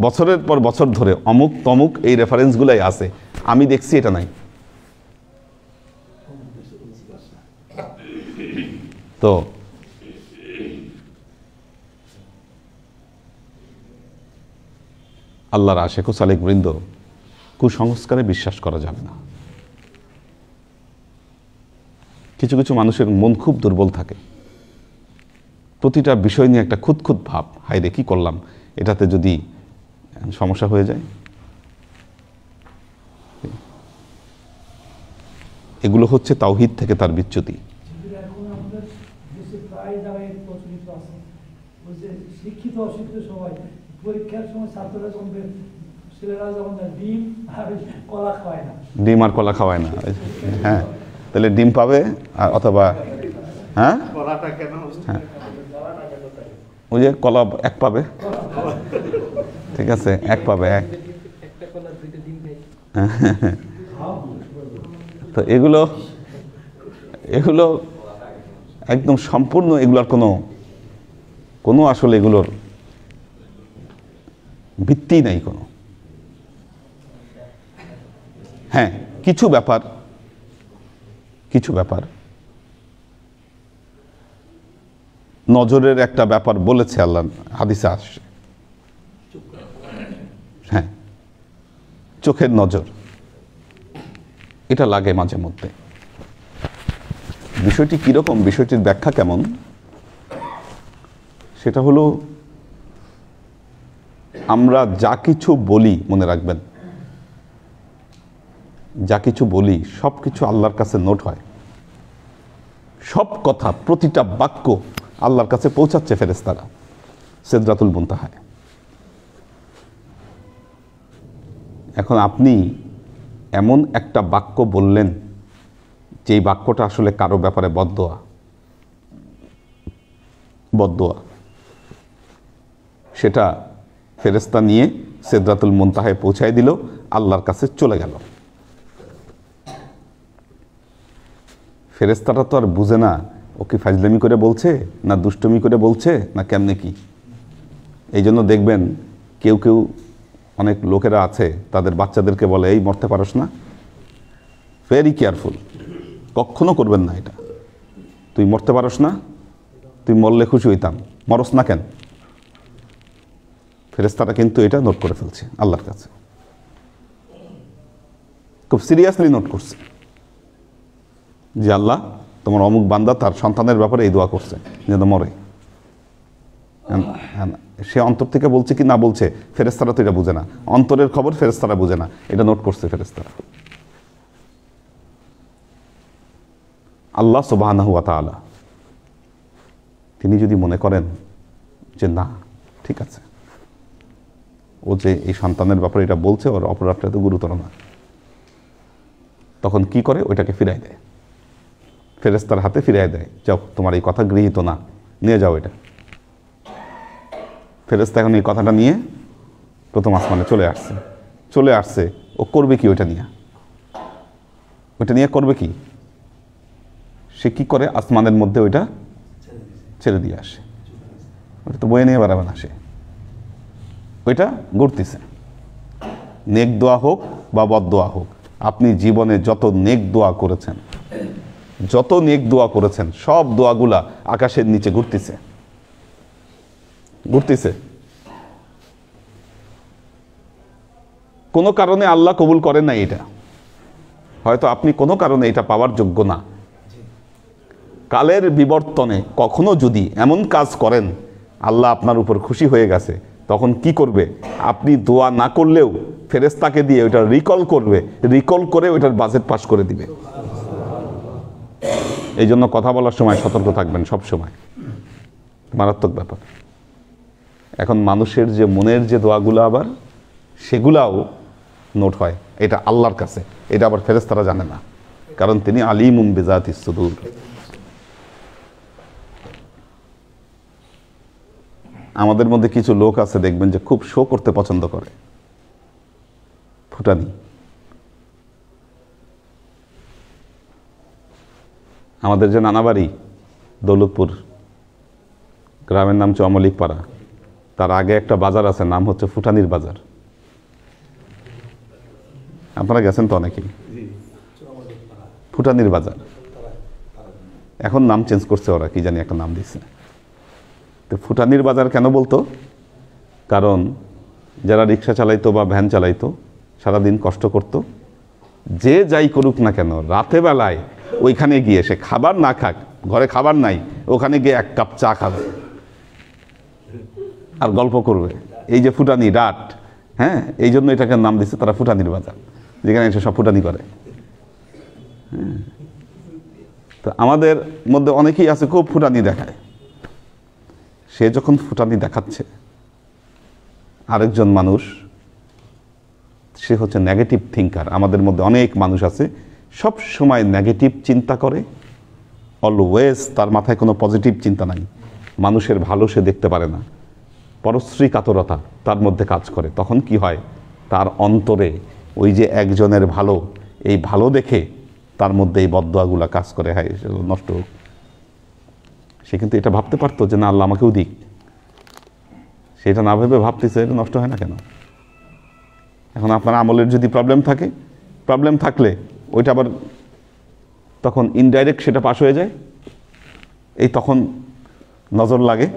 বছরের পর বছর ধরে অমুক তমুক এই রেফারেন্সগুলাই আছে, আমি দেখছি এটা নাই। তো আল্লাহর আশেক ও সালেক বৃন্দ, কুসংস্কারে বিশ্বাস করা যাবে না। কিছু কিছু মানুষের মন খুব দুর্বল থাকে, প্রতিটা বিষয় নিয়ে একটা খুঁতখুঁত ভাব, হায় রে কি করলাম, এটাতে যদি সমস্যা হয়ে যায়। এগুলো হচ্ছে তাওহীদ থেকে তার বিচ্যুতি। শিক্ষিত অশিক্ষিত সবাই পরীক্ষার সময় ছাত্ররা যখন ছেলেরা যখন ডিম আর কলা খাওয়ায় না, ডিম আর কলা খাওয়ায় না, হ্যাঁ, তাহলে ডিম পাবে, অথবা হ্যাঁ হ্যাঁ ওই যে কলা এক পাবে, ঠিক আছে, এক পাবে, এক। তো এগুলো এগুলো একদম সম্পূর্ণ, এগুলোর কোনো আসলে এগুলোর ভিত্তি নেই কোনো। হ্যাঁ, কিছু ব্যাপার নজরের একটা ব্যাপার বলেছে আল্লাহ, হাদিসে আসছে। হ্যাঁ, চোখের নজর, এটা লাগে মাঝে মধ্যে। বিষয়টি কিরকম, বিষয়টির ব্যাখ্যা কেমন, সেটা হলো, আমরা যা কিছু বলি, মনে রাখবেন, যা কিছু বলি সব কিছু আল্লাহর কাছে নোট হয়। সব কথা, প্রতিটা বাক্য আল্লাহর কাছে পৌঁছাচ্ছে ফেরেশতারা সিদরাতুল মুনতাহায়। এখন আপনি এমন একটা বাক্য বললেন, যেই বাক্যটা আসলে কারো ব্যাপারে বদদোয়া, সেটা ফেরেশতা নিয়ে সিদরাতুল মুনতাহায় পৌঁছায় দিল, আল্লাহর কাছে চলে গেল। ফেরেশতারা তো আর বুঝে না ও কি ফাজলামি করে বলছে, না দুষ্টমি করে বলছে, না কেমনে কি। এই জন্য দেখবেন কেউ অনেক লোকেরা আছে, তাদের বাচ্চাদেরকে বলে, এই মরতে পারস না, ভেরি কেয়ারফুল, কখনো করবেন না এটা। তুই মরতে পারস না, তুই মরলে খুশি হইতাম, মরস না কেন। ফেরেশতারা কিন্তু এটা নোট করে ফেলছে আল্লাহর কাছে, খুব সিরিয়াসলি নোট করছে যে আল্লাহ তোমার অমুক বান্দা তার সন্তানের ব্যাপারে এই দোয়া করছে যেন মরে। সে অন্তর থেকে বলছে কি না বলছে, ফেরেশতারা তো এটা বুঝে না, অন্তরের খবর ফেরেশতারা বুঝে না, এটা নোট করছে ফেরেশতারা। আল্লাহ সুবহানাহু ওয়া তাআলা তিনি যদি মনে করেন যে না ঠিক আছে, ও যে এই সন্তানের ব্যাপারে এটা বলছে, ওর অপরাধটা তো গুরুতর না, তখন কি করে, ওইটাকে ফিরাই দেয়, ফেরেশতার হাতে ফিরাই দেয়, যাও তোমার এই কথা গৃহীত না, নিয়ে যাও এটা। ফেরেশতা এখন এই কথাটা নিয়ে প্রথম আসমানে চলে আসছে, ও করবে কি ওইটা নিয়ে করবে কি? সে কি করে? আসমানের মধ্যে ওইটা ছেড়ে দিয়ে আসে। ওটা তো বয়ে নিয়ে বেড়াবে না, সে ওইটা ঘুরতেছে। নেক দোয়া হোক বা বদ দোয়া হোক, আপনি জীবনে যত নেক দোয়া করেছেন, যত নেক দোয়া করেছেন, সব দোয়াগুলা আকাশের নিচে ঘুরতেছে। কোনো কারণে আল্লাহ কবুল করেন না, এটা হয়তো আপনি কোনো কারণে এটা পাওয়ার যোগ্য না। কালের বিবর্তনে কখনো যদি এমন কাজ করেন আল্লাহ আপনার উপর খুশি হয়ে গেছে, তখন কি করবে? আপনি দোয়া না করলেও ফেরেশতাকে দিয়ে ওইটা রিকল করবে, রিকল করে ওইটার বাজেট পাস করে দিবে। এই জন্য কথা বলার সময় সতর্ক থাকবেন, সব সময় মারাত্মক ব্যাপার। এখন মানুষের যে মনের যে দোয়াগুলো আবার সেগুলাও নোট হয়, এটা আল্লাহর কাছে, এটা আবার ফেরেশতারা জানে না, কারণ তিনি আলিমুম বিজাতিস সুদূর। আমাদের মধ্যে কিছু লোক আছে দেখবেন যে খুব শো করতে পছন্দ করে, ফুটানি। আমাদের যে নানাবাড়ি দৌলতপুর, গ্রামের নাম চমলিক পাড়া, তার আগে একটা বাজার আছে, নাম হচ্ছে ফুটানির বাজার। আপনারা গেছেন তো অনেকেই, ফুটানির বাজার। এখন নাম চেঞ্জ করছে ওরা, কি জানি একটা নাম দিচ্ছে। তো ফুটানির বাজার কেন বলতো? কারণ যারা রিক্সা চালাইতো বা ভ্যান চালাইতো, সারাদিন কষ্ট করত, যে যাই করুক না কেন রাতে বেলায় ওইখানে গিয়ে, সে খাবার না খাক, ঘরে খাবার নাই, ওখানে গিয়ে এক কাপ চা খাবে আর গল্প করবে। এই যে ফুটানি রাত, হ্যাঁ, এই জন্য এটাকে নাম দিচ্ছে তারা ফুটানির বাজার, যেখানে এসে সব ফুটানি করে। হ্যাঁ, তো আমাদের মধ্যে অনেকেই আছে খুব ফুটানি দেখায়। সে যখন ফুটানি দেখাচ্ছে, আরেকজন মানুষ, সে হচ্ছে নেগেটিভ থিঙ্কার। আমাদের মধ্যে অনেক মানুষ আছে সব সময় নেগেটিভ চিন্তা করে, অলওয়েজ তার মাথায় কোনো পজিটিভ চিন্তা নাই। মানুষের ভালো সে দেখতে পারে না, পরশ্রী কাতরতা তার মধ্যে কাজ করে। তখন কি হয়? তার অন্তরে ওই যে একজনের ভালো, এই ভালো দেখে তার মধ্যে এই বদদোয়াগুলা কাজ করে, হয় নষ্ট হোক। সে কিন্তু এটা ভাবতে পারতো যে না, আল্লাহ আমাকেও দিক, সেটা না ভেবে ভাবতেছে এটা নষ্ট হয় না কেন? এখন আপনার আমলের যদি প্রবলেম থাকে, প্রবলেম থাকলে ওইটা আবার তখন ইনডাইরেক্ট সেটা পাস হয়ে যায়, এই তখন নজর লাগে।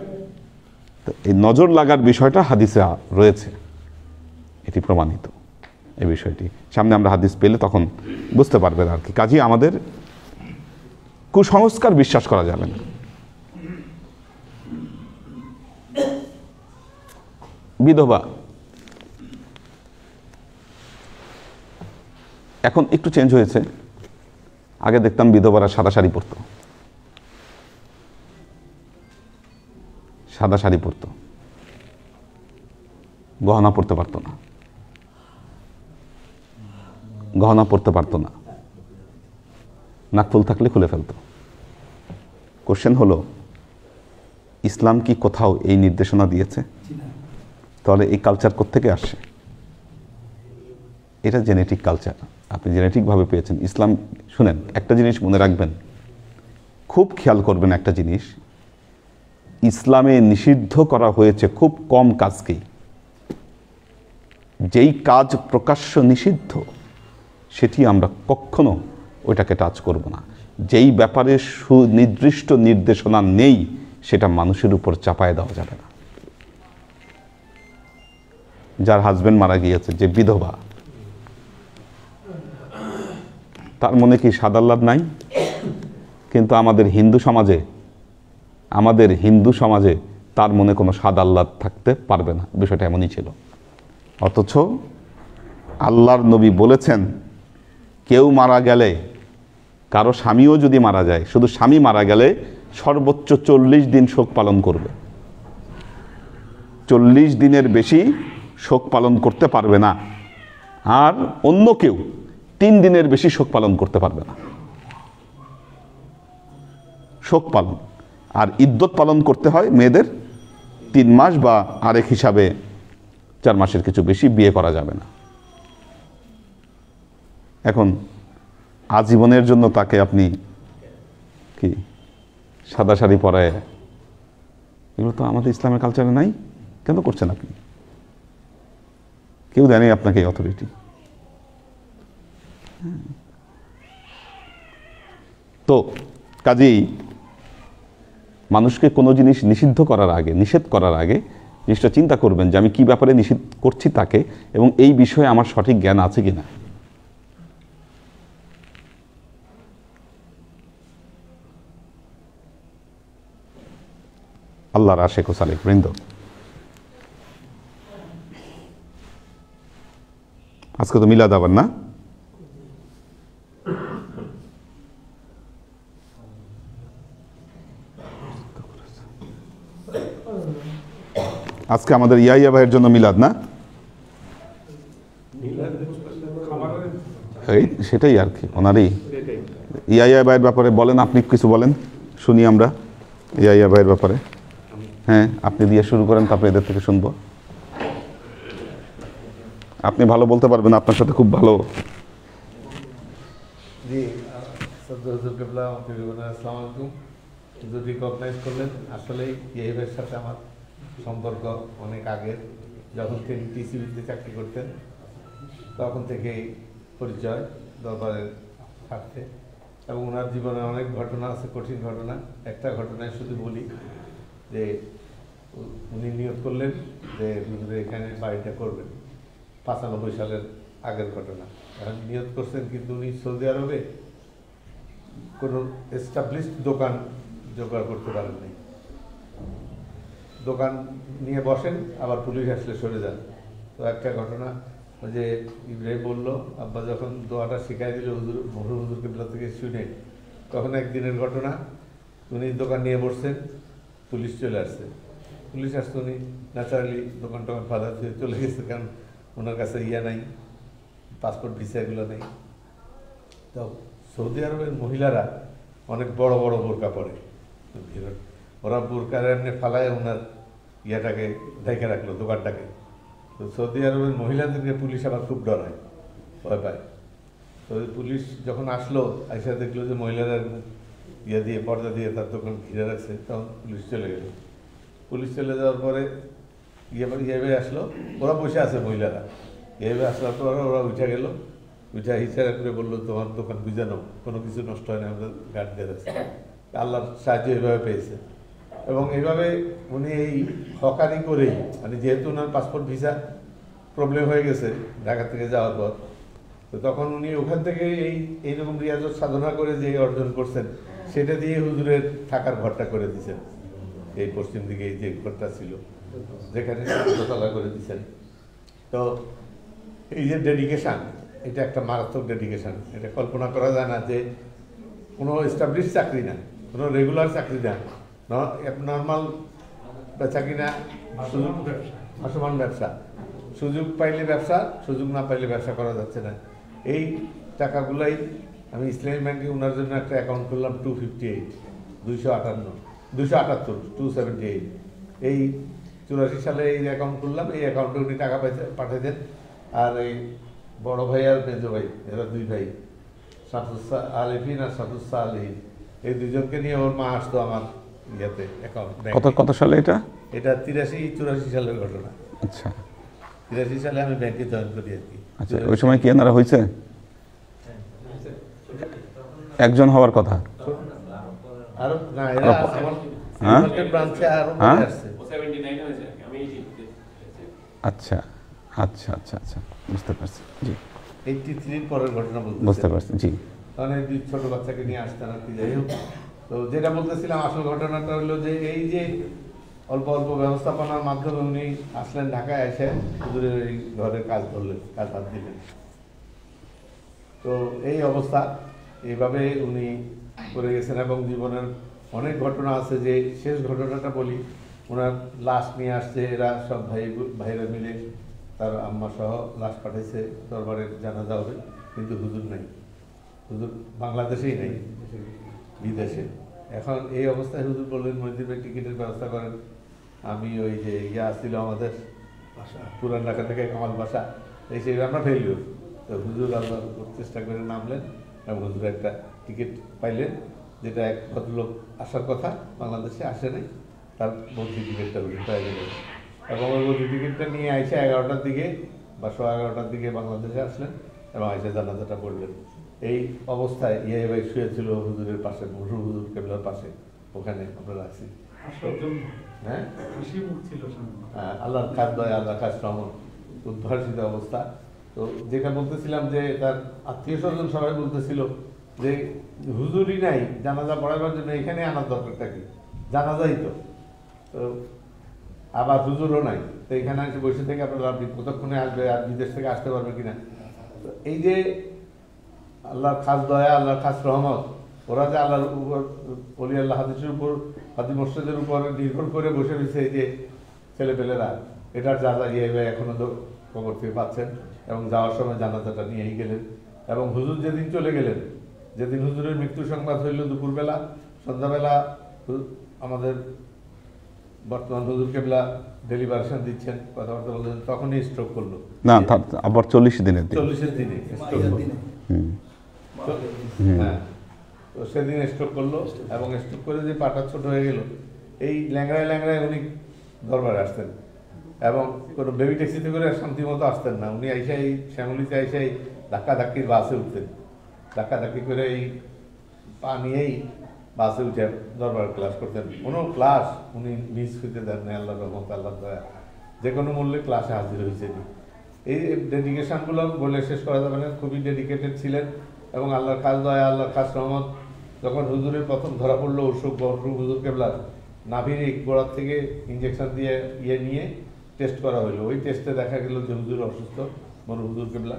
তো এই নজর লাগার বিষয়টা হাদিসে রয়েছে, এটি প্রমাণিত। এই বিষয়টি সামনে আমরা হাদিস পেলে তখন বুঝতে পারবেন আর কি। কাজেই আমাদের কুসংস্কার বিশ্বাস করা যাবে না। বিধবা, এখন একটু চেঞ্জ হয়েছে। আগে দেখতাম বিধবারা সাদা শাড়ি পরতো, সাদা শাড়ি পরতো, গহনা পরতে পারতো না, গহনা পরতে পারতো না, নাকফুল থাকলে খুলে ফেলতো। কোশ্চেন হলো, ইসলাম কি কোথাও এই নির্দেশনা দিয়েছে? তাহলে এই কালচার কোত্থেকে আসছে? এটা জেনেটিক কালচার, আপনি জেনেটিকভাবে পেয়েছেন। ইসলাম, শুনেন একটা জিনিস মনে রাখবেন, খুব খেয়াল করবেন একটা জিনিস, ইসলামে নিষিদ্ধ করা হয়েছে খুব কম কাজকেই। যেই কাজ প্রকাশ্য নিষিদ্ধ সেটি আমরা কখনো ওইটাকে টাচ করব না। যেই ব্যাপারে সুনির্দিষ্ট নির্দেশনা নেই সেটা মানুষের উপর চাপায় দেওয়া যাবে না। যার হাজবেন্ড মারা গিয়েছে, যে বিধবা, তার মনে কি সাদাল্লাদ নাই? কিন্তু আমাদের হিন্দু সমাজে তার মনে কোনো সাদাল্লাদ থাকতে পারবে না, বিষয়টা এমনই ছিল। অথচ আল্লাহর নবী বলেছেন, কেউ মারা গেলে, কারো স্বামীও যদি মারা যায়, শুধু স্বামী মারা গেলে সর্বোচ্চ 40 দিন শোক পালন করবে। 40 দিনের বেশি শোক পালন করতে পারবে না। আর অন্য কেউ 3 দিনের বেশি শোক পালন করতে পারবে না। শোক পালন আর ইদ্যত পালন করতে হয় মেয়েদের 3 মাস, বা আরেক হিসাবে 4 মাসের কিছু বেশি বিয়ে করা যাবে না। এখন আজীবনের জন্য তাকে আপনি কি সাদা শাড়ি পরায়, এগুলো তো আমাদের ইসলামের কালচারে নাই, কেন করছেন আপনি? কেউ দেয়নি আপনাকে এই অথরিটি। তো কাজেই মানুষকে কোনো জিনিস নিষিদ্ধ করার আগে, নিষেধ করার আগে জিনিসটা চিন্তা করবেন যে আমি কি ব্যাপারে নিষেধ করছি তাকে, এবং এই বিষয়ে আমার সঠিক জ্ঞান আছে কিনা। আল্লাহর আশেক ও সালেক বৃন্দ, আজকে তো মিলাদ আবার না? আজকে আমাদের ইয়াইয়া ভাইয়ের জন্য মিলাদ না? এই সেটাই আর কি, ওনারই। ইয়াইয়া ভাইয়ের ব্যাপারে বলেন, আপনি কিছু বলেন, শুনি আমরা ইয়াইয়া ভাইয়ের ব্যাপারে। হ্যাঁ, আপনি দিয়ে শুরু করেন, তারপরে এদের থেকে শুনবো। আপনি ভালো বলতে পারবেন, আপনার সাথে খুব ভালো। জি, হুজুর কেবলা, আসসালামু আলাইকুম। হুজুর রিকগনাইজ করলেন, আসলেই ইয়াহিবের সাথে আমার সম্পর্ক অনেক আগের, যখন তিনি টিসিবিতে চাকরি করতেন তখন থেকেই পরিচয় দরবারের স্বার্থে, এবং ওনার জীবনে অনেক ঘটনা আছে, কঠিন ঘটনা। একটা ঘটনায় শুধু বলি যে উনি নিয়োগ করলেন যে হুজুরের এখানে বাড়িটা করবেন, 95 সালের আগের ঘটনা। এখন নিয়োগ করছেন, কিন্তু উনি সৌদি আরবে কোনো এস্টাবলিশড দোকান জোগাড় করতে পারেন নাই। দোকান নিয়ে বসেন, আবার পুলিশ আসলে সরে যান। তো একটা ঘটনা, ওই যে ইব্রাহিম বললো, আব্বা যখন দোয়াটা শিখাই দিল হুজুর, মরহুম হুজুর কেবলা থেকে শুনে, তখন একদিনের ঘটনা, উনি দোকান নিয়ে বসছেন, পুলিশ চলে আসছে। পুলিশ আসতে উনি ন্যাচারালি দোকান টোকান ফাঁদা দিয়ে চলে গেছে, কারণ ওনার কাছে নাই, পাসপোর্ট ভিসা এগুলো নেই। তো সৌদি আরবের মহিলারা অনেক বড় বড় বোরকা পরে, ওরা বোরকার এমনি ফালায় ওনার ইয়াটাকে ঢেকে রাখলো, দোকানটাকে। তো সৌদি আরবের মহিলাদেরকে পুলিশ আবার খুব ডরায়, ভয় পায়। তো পুলিশ যখন আসলো, আইসা দেখলো যে মহিলারা ইয়ে দিয়ে, পর্দা দিয়ে তার দোকান ঘিরে রাখছে, তখন পুলিশ চলে গেল। পুলিশ চলে যাওয়ার পরে ইয়েবে আসলো, ওরা বসে আছে মহিলারা, ইয়েবে আসলার পর ওরা উঠে গেল, উঠে ইশারা করে বললো তোমার দোকান বুঝানো, কোনো কিছু নষ্ট হয় না, আমাদের গার্ড দিয়ে রাখছে। আল্লাহর সাহায্য এইভাবে পেয়েছে। এবং এইভাবে উনি এই হকারি করেই, মানে যেহেতু ওনার পাসপোর্ট ভিসা প্রবলেম হয়ে গেছে ঢাকা থেকে যাওয়ার পর, তো তখন উনি ওখান থেকে এইরকম রিয়াজত সাধনা করে যে অর্জন করছেন, সেটা দিয়ে হুজুরের থাকার ঘরটা করে দিয়েছেন। এই পশ্চিম দিকে এই যে ঘরটা ছিল, যেখানে দোতলা করে দিয়েছেন। তো এই যে ডেডিকেশান, এটা একটা মারাত্মক ডেডিকেশান। এটা কল্পনা করা যায় না যে কোনো এস্টাবলিশ চাকরি না, কোনো রেগুলার চাকরি না, নর্মাল বেচা কিনা, ভাসমান ব্যবসা, সুযোগ পাইলে ব্যবসা, সুযোগ না পাইলে ব্যবসা করা যাচ্ছে না। এই টাকাগুলাই আমি ইসলামী ব্যাংকে ওনার জন্য একটা অ্যাকাউন্ট করলাম, 278, এই 84 সালে এই অ্যাকাউন্ট করলাম। এই অ্যাকাউন্টে উনি টাকা পাঠাইতেন। আর এই বড় ভাই আর মেজো ভাই, এরা দুই ভাই, শাফুসা আলিফিন আর শাফুসা আলিহিন, এই দুজনকে নিয়ে ওর মা আসতো আমার ইয়াতে অ্যাকাউন্ট। কত সালে এটা? এটা 83-84 সালের ঘটনা। আচ্ছা, 83 সালে আমি ব্যাংকে জয়েন করি আর কি। আচ্ছা, ওই সময় কি এনারা হয়েছে? একজন হওয়ার কথা। আরো না, এরা আমার ব্রাঞ্চে আরো আসছে। আচ্ছা আচ্ছা আচ্ছা আচ্ছা, বুঝতে পারছি। জি, 83 পরের ঘটনা বুঝতে পারছি। জি, তাহলে দুই ছোট বাচ্চাকে নিয়ে আসতেন আর কি। যাই হোক, তো যেটা বলতেছিলাম, আসল ঘটনাটা হলো যে এই যে অল্প অল্প ব্যবস্থাপনার মাধ্যমে উনি আসলেন ঢাকায়, এসে হুজুরের এই ঘরের কাজ ধরলেন, কাজ হাত দিলেন। তো এই অবস্থা, এইভাবে উনি করে গেছেন। এবং জীবনের অনেক ঘটনা আছে, যে শেষ ঘটনাটা বলি, ওনার লাশ নিয়ে আসছে এরা সব ভাইরা মিলে, তার আম্মা সহ লাশ পাঠাইছে, দরবারের জানাজা হবে, কিন্তু হুজুর নাই, হুজুর বাংলাদেশেই নেই, বিদেশে। এখন এই অবস্থায় হুজুর বললেন, মহিউদ্দিন ভাই টিকিটের ব্যবস্থা করেন। আমি ওই যে ছিল আমাদের পুরান ঢাকা থেকে কামাল বাসা, এই সেই আমরা ফেলিও। তো হুজুর আল্লাহ চেষ্টা করে নামলেন, এবং হুজুর একটা টিকিট পাইলেন, যেটা এক ভদ্রলোক আসার কথা, বাংলাদেশে আসে নাই, তার বদলি টিকিটটা উল্টায় গেল এবং ওই বদলি টিকিটটা নিয়ে আইসে 11টার দিকে বা 11:15টার দিকে বাংলাদেশে আসলেন এবং আইসে জানাজাটা পড়লেন। এই অবস্থায় ইয়ে ভাই শুয়েছিল হুজুরের পাশে, মশহুর হুজুর কেবলার পাশে, ওখানে আমরা রাখছি। হ্যাঁ, আল্লাহর খাস দয়া, আল্লাহর খাস রহমত, উদ্ভাসিত অবস্থা। তো যেটা বলতেছিলাম যে তার আত্মীয় স্বজন সবাই বলতেছিল যে হুজুরই নাই জানাজা পড়াবার জন্য, এখানে আনার দরকারটা কি, জানাজাই তো, আবার হুজুরও নাই, তো এখানে এসে বসে থেকে আপনারা আপনি কতক্ষণে আসবে আর বিদেশ থেকে আসতে পারবে কিনা। তো এই যে আল্লাহর খাস দয়া, আল্লাহর খাস রহমত, ওরা যে আল্লাহর উপর অলি আল্লাহ হাদিসের উপর, হাদি মসজিদের উপর নির্ভর করে বসে রয়েছে এই যে ছেলেপেলেরা, এটার যা যা ইয়ে এখনো তো খবর থেকে পাচ্ছেন এবং যাওয়ার সময় জানাজাটা নিয়েই গেলেন। এবং হুজুর যেদিন চলে গেলেন, যেদিন হুজুরের মৃত্যু সংবাদ হইল দুপুরবেলা, সন্ধ্যাবেলা আমাদের বর্তমান হুজুর কেবলা ডেলিভারেশন দিচ্ছেন, কথাবার্তা বলছেন, তখনই স্ট্রোক করলো। না, আবার 40 দিনের দিন, 40 দিনে স্ট্রোক করলো। হ্যাঁ, তো সেদিন স্ট্রোক করলো এবং স্ট্রোক করে যে পাটা ছোট হয়ে গেল, এই ল্যাংড়ায় ল্যাংড়ায় উনি দরবারে আসতেন এবং কোনো বেবি ট্যাক্সিতে করে শান্তি মতো আসতেন না। উনি আইসা এই শ্যামলিতে আইসা এই ধাক্কা ধাক্কির বাসে উঠতেন, ধাক্কা ধাক্কি করে এই পা নিয়েই বাসে উঠে দরবার ক্লাস করতেন। কোনো ক্লাস উনি মিস হইতে দেন না, আল্লাহ রহমত, আল্লাহ দয়া, যে কোনো মূল্যে ক্লাসে হাজির হয়েছেন। এই ডেডিকেশনগুলো বলে শেষ করা যাবে না, খুবই ডেডিকেটেড ছিলেন এবং আল্লাহর খাস দয়া, আল্লাহর খাস রহমত। যখন হুজুরের প্রথম ধরা পড়লো অসুখ, হুজুর কেবলার নাভির এই গোড়ার থেকে ইঞ্জেকশন দিয়ে নিয়ে টেস্ট করা হলো, ওই টেস্টে দেখা গেল যে হুজুর অসুস্থ, হুজুর কেবলা।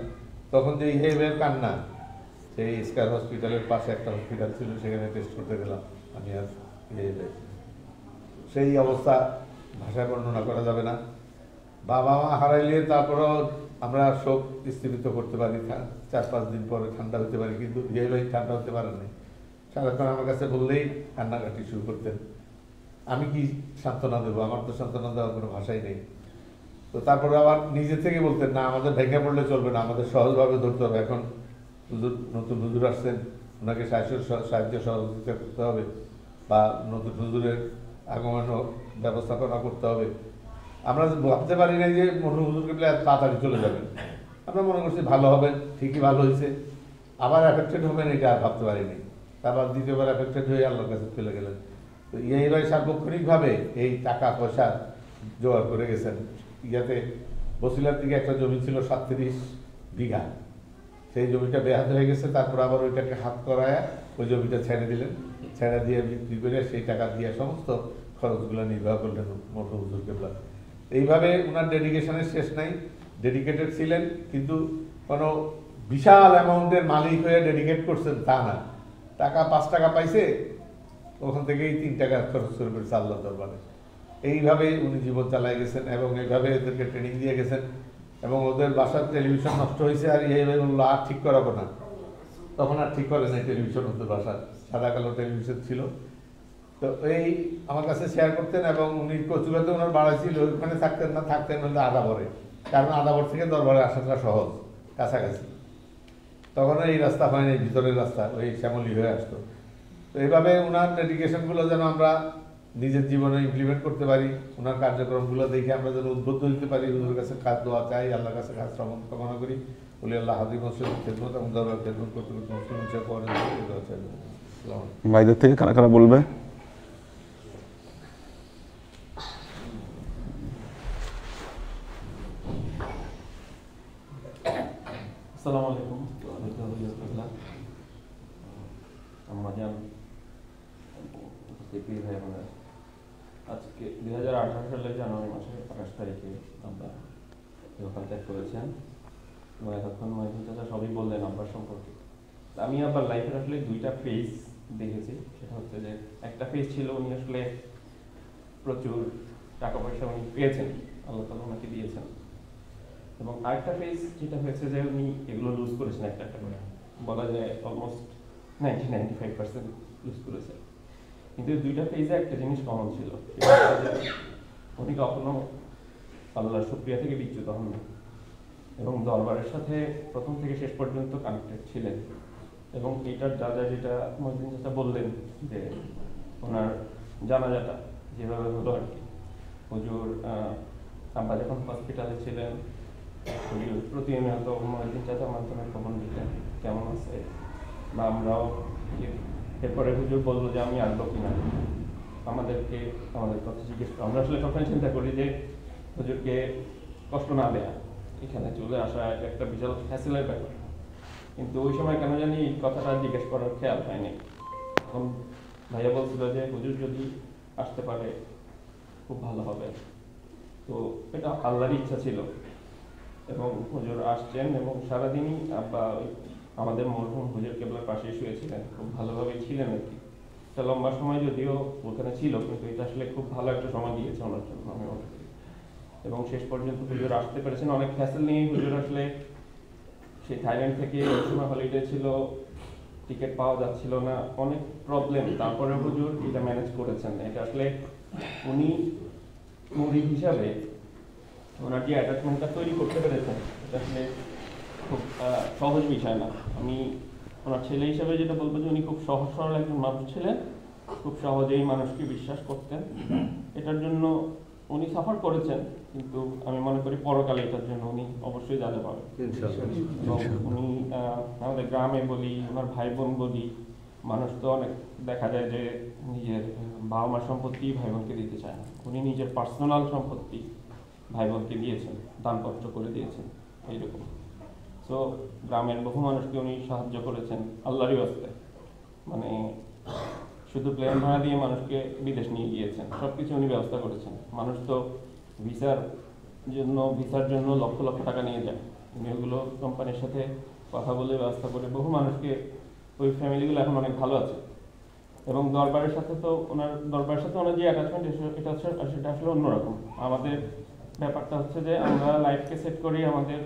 তখন যে ইহেবের কান্না, সেই স্কার হসপিটালের পাশে একটা হসপিটাল ছিল, সেখানে টেস্ট করতে গেলাম আমি আর ইহেবে। সেই অবস্থা ভাষায় বর্ণনা করা যাবে না। বাবা মা হারাইলে তারপরও আমরা শোক স্থিমিত করতে পারি, 4-5 দিন পরে ঠান্ডা হতে পারি, কিন্তু ইহেবে ঠান্ডা হতে পারেনি। সারাক্ষণ আমার কাছে বললেই কান্নাকাটি শুরু করতেন। আমি কি সান্ত্বনা দেবো, আমার তো সান্ত্বনা দেওয়ার কোনো ভাষাই নেই। তো তারপরে আবার নিজে থেকে বলতেন, না আমাদের ভেঙে পড়লে চলবে না, আমাদের সহজভাবে ধরতে হবে। এখন হুজুর, নতুন হুজুর আসছেন, ওনাকে সাহায্য সহযোগিতা করতে হবে বা নতুন হুজুরের আগমন ব্যবস্থাপনা করতে হবে। আমরা ভাবতে পারি না যে হুজুরকে এত তাড়াতাড়ি চলে যাবেন। আমরা মনে করছি ভালো হবেন, ঠিকই ভালো হয়েছে, আবার এফেক্টেড হবেন এটা আর ভাবতে পারিনি। তারপর দ্বিতীয়বার এফেক্টেড হয়ে আল্লাহর কাছে চলে গেলেন। তো এই ভাই সার্বক্ষণিকভাবে এই টাকা পয়সা জোগাড় করে গেছেন। ইয়াতে বসিলার দিকে একটা জমি ছিল 37 বিঘা, সেই জমিটা বেহাত হয়ে গেছে। তারপর আবার ওইটাকে হাত করায় ওই জমিটা ছেড়ে দিলেন, ছেড়ে দিয়ে বিক্রি করে সেই টাকা দিয়ে সমস্ত খরচগুলো নির্বাহ করলেন মরহুম হুজুর কেবলা। এইভাবে ওনার ডেডিকেশনের শেষ নাই, ডেডিকেটেড ছিলেন, কিন্তু কোনো বিশাল অ্যামাউন্টের মালিক হয়ে ডেডিকেট করছেন তা না। টাকা 5 টাকা পাইছে, ওখান থেকেই 3 টাকা খরচ করে ফেলছে আল্লাহ দরবারে। এইভাবে উনি জীবন চালাই গেছেন এবং এইভাবে এদেরকে ট্রেনিং দিয়ে গেছেন। এবং ওদের বাসার টেলিভিশন নষ্ট হয়েছে, আর এইভাবে বললো আর ঠিক করাবো না। তখন আর ঠিক করে নাই টেলিভিশন, ওদের বাসার সাদা কালো টেলিভিশন ছিল। তো এই আমার কাছে শেয়ার করতেন এবং উনি কচুয়াতে ওনার বাড়া ছিল, ওখানে থাকতেন হলে আদাবরে, কারণ আদাবর থেকে দরবারে আসাটা সহজ, কাছাকাছি। তখন এই রাস্তা হয় নাই, ভিতরের রাস্তা, ওই শ্যামলি হয়ে আসতো। তো এইভাবে ওনার ডেডিকেশনগুলো যেন আমরা নিজের জীবনে ইমপ্লিমেন্ট করতে পারি, ওনার কার্যক্রমগুলো দেখে আমরা যেন উদ্বুদ্ধ হতে পারি। ওদের কাছে খাস দোয়া চাই, আল্লাহর কাছে খাস কামনা করি। বলি আল্লাহ হাদি মসজিদ খেদমত এবং দরবার খেদমত করতে করতে মুসলিম হিসেবে পরে ভাইদের থেকে কারা কারা বলবে? আসসালামু আলাইকুম। আজকে 2018 সালের জানুয়ারি মাসের 28 তারিখে আমরা দোকান ত্যাগ করেছেন এবং এতক্ষণ মাইকুল চাচা সবই বললেন আমরা সম্পর্কে। আমি আবার লাইফের আসলে 2টা ফেজ দেখেছি। সেটা হচ্ছে যে একটা ফেজ ছিল উনি আসলে প্রচুর টাকা পয়সা উনি পেয়েছেন, আল্লাহ তাআলা ওনাকে দিয়েছেন, এবং আরেকটা ফেজ যেটা হয়েছে যে উনি এগুলো লুজ করেছেন একটা একটা করে, বলা যায় অলমোস্ট 90-95% লুজ করেছেন। কিন্তু 2টা ফেজে একটা জিনিস কমন ছিল, উনি কখনো আল্লাহর শুকরিয়া থেকে বিচ্যুত হন না এবং দরবারের সাথে প্রথম থেকে শেষ পর্যন্ত কানেক্টেড ছিলেন। এবং এটার যা যেটা মহিউদ্দিন চাচা বললেন যে ওনার জানাজাটা যেভাবে হলো আর কি, হুজুর আব্বা যখন হসপিটালে ছিলেন হুজুর প্রতিনিয়ত মহিউদ্দিন চাচার মাধ্যমে খবর দিতেন কেমন আছে, বা আমরাও এরপরে হুজুর বললো যে আমি আসবো কিনা, আমাদের কথা জিজ্ঞেস করি। আমরা আসলে সবসময় চিন্তা করি যে হুজুরকে কষ্ট না দেয়া, এখানে চলে আসা একটা বিশাল হ্যাসেলের ব্যাপার, কিন্তু ওই সময় কেন জানি এই কথাটা জিজ্ঞেস করার খেয়াল হয়নি। এখন ভাইয়া বলছিল যে হুজুর যদি আসতে পারে খুব ভালো হবে, তো এটা আল্লাহরই ইচ্ছা ছিল এবং হুজুর আসছেন এবং সারাদিনই আব্বা আমাদের মরহুম হুজুর কেবলার পাশে শুয়েছিলেন, খুব ভালোভাবে ছিলেন আর কি। একটা লম্বা সময় যদিও ওখানে ছিল, কিন্তু এটা আসলে খুব ভালো একটা সময় দিয়েছে ওনার জন্য আমি মনে করি। এবং শেষ পর্যন্ত হুজুর আসতে পেরেছেন, অনেক ফ্যাসেল নিয়ে হুজুর আসলে সেই থাইল্যান্ড থেকে সময় হলিডে ছিল, টিকিট পাওয়া যাচ্ছিল না, অনেক প্রবলেম, তারপরে হুজুর এটা ম্যানেজ করেছেন। এটা আসলে উনি মুরিদ হিসাবে ওনার যে অ্যাটাচমেন্টটা তৈরি করতে পেরেছেন এটা আসলে খুব সহজ বিষয় না। আমি ওনার ছেলে হিসাবে যেটা বলবো যে উনি খুব সহজ সরল একজন মানুষ ছিলেন, খুব সহজেই মানুষকে বিশ্বাস করতেন। এটার জন্য উনি সাফার করেছেন, কিন্তু আমি মনে করি পরকালে এটার জন্য উনি অবশ্যই জানতে পাবেন। এবং উনি আমাদের গ্রামে বলি, আমার ভাই বোন বলি, মানুষ তো অনেক দেখা যায় যে নিজের বাবা মার সম্পত্তি ভাই বোনকে দিতে চায় না, উনি নিজের পার্সোনাল সম্পত্তি ভাই বোনকে দিয়েছেন, দানপত্র করে দিয়েছেন এইরকম। সো গ্রামের বহু মানুষকে উনি সাহায্য করেছেন আল্লাহরই ওয়াস্তে, মানে শুধু প্লেন ভাড়া দিয়ে মানুষকে বিদেশ নিয়ে গিয়েছেন, সবকিছু উনি ব্যবস্থা করেছেন। মানুষ তো ভিসার জন্য লক্ষ লক্ষ টাকা নিয়ে যায়, উনি ওগুলো কোম্পানির সাথে কথা বলে ব্যবস্থা করে বহু মানুষকে, ওই ফ্যামিলিগুলো এখন অনেক ভালো আছে। এবং দরবারের সাথে ওনার যে অ্যাটাচমেন্ট সেটা আসলে অন্যরকম। আমাদের ব্যাপারটা হচ্ছে যে আমরা লাইফকে সেট করি, আমাদের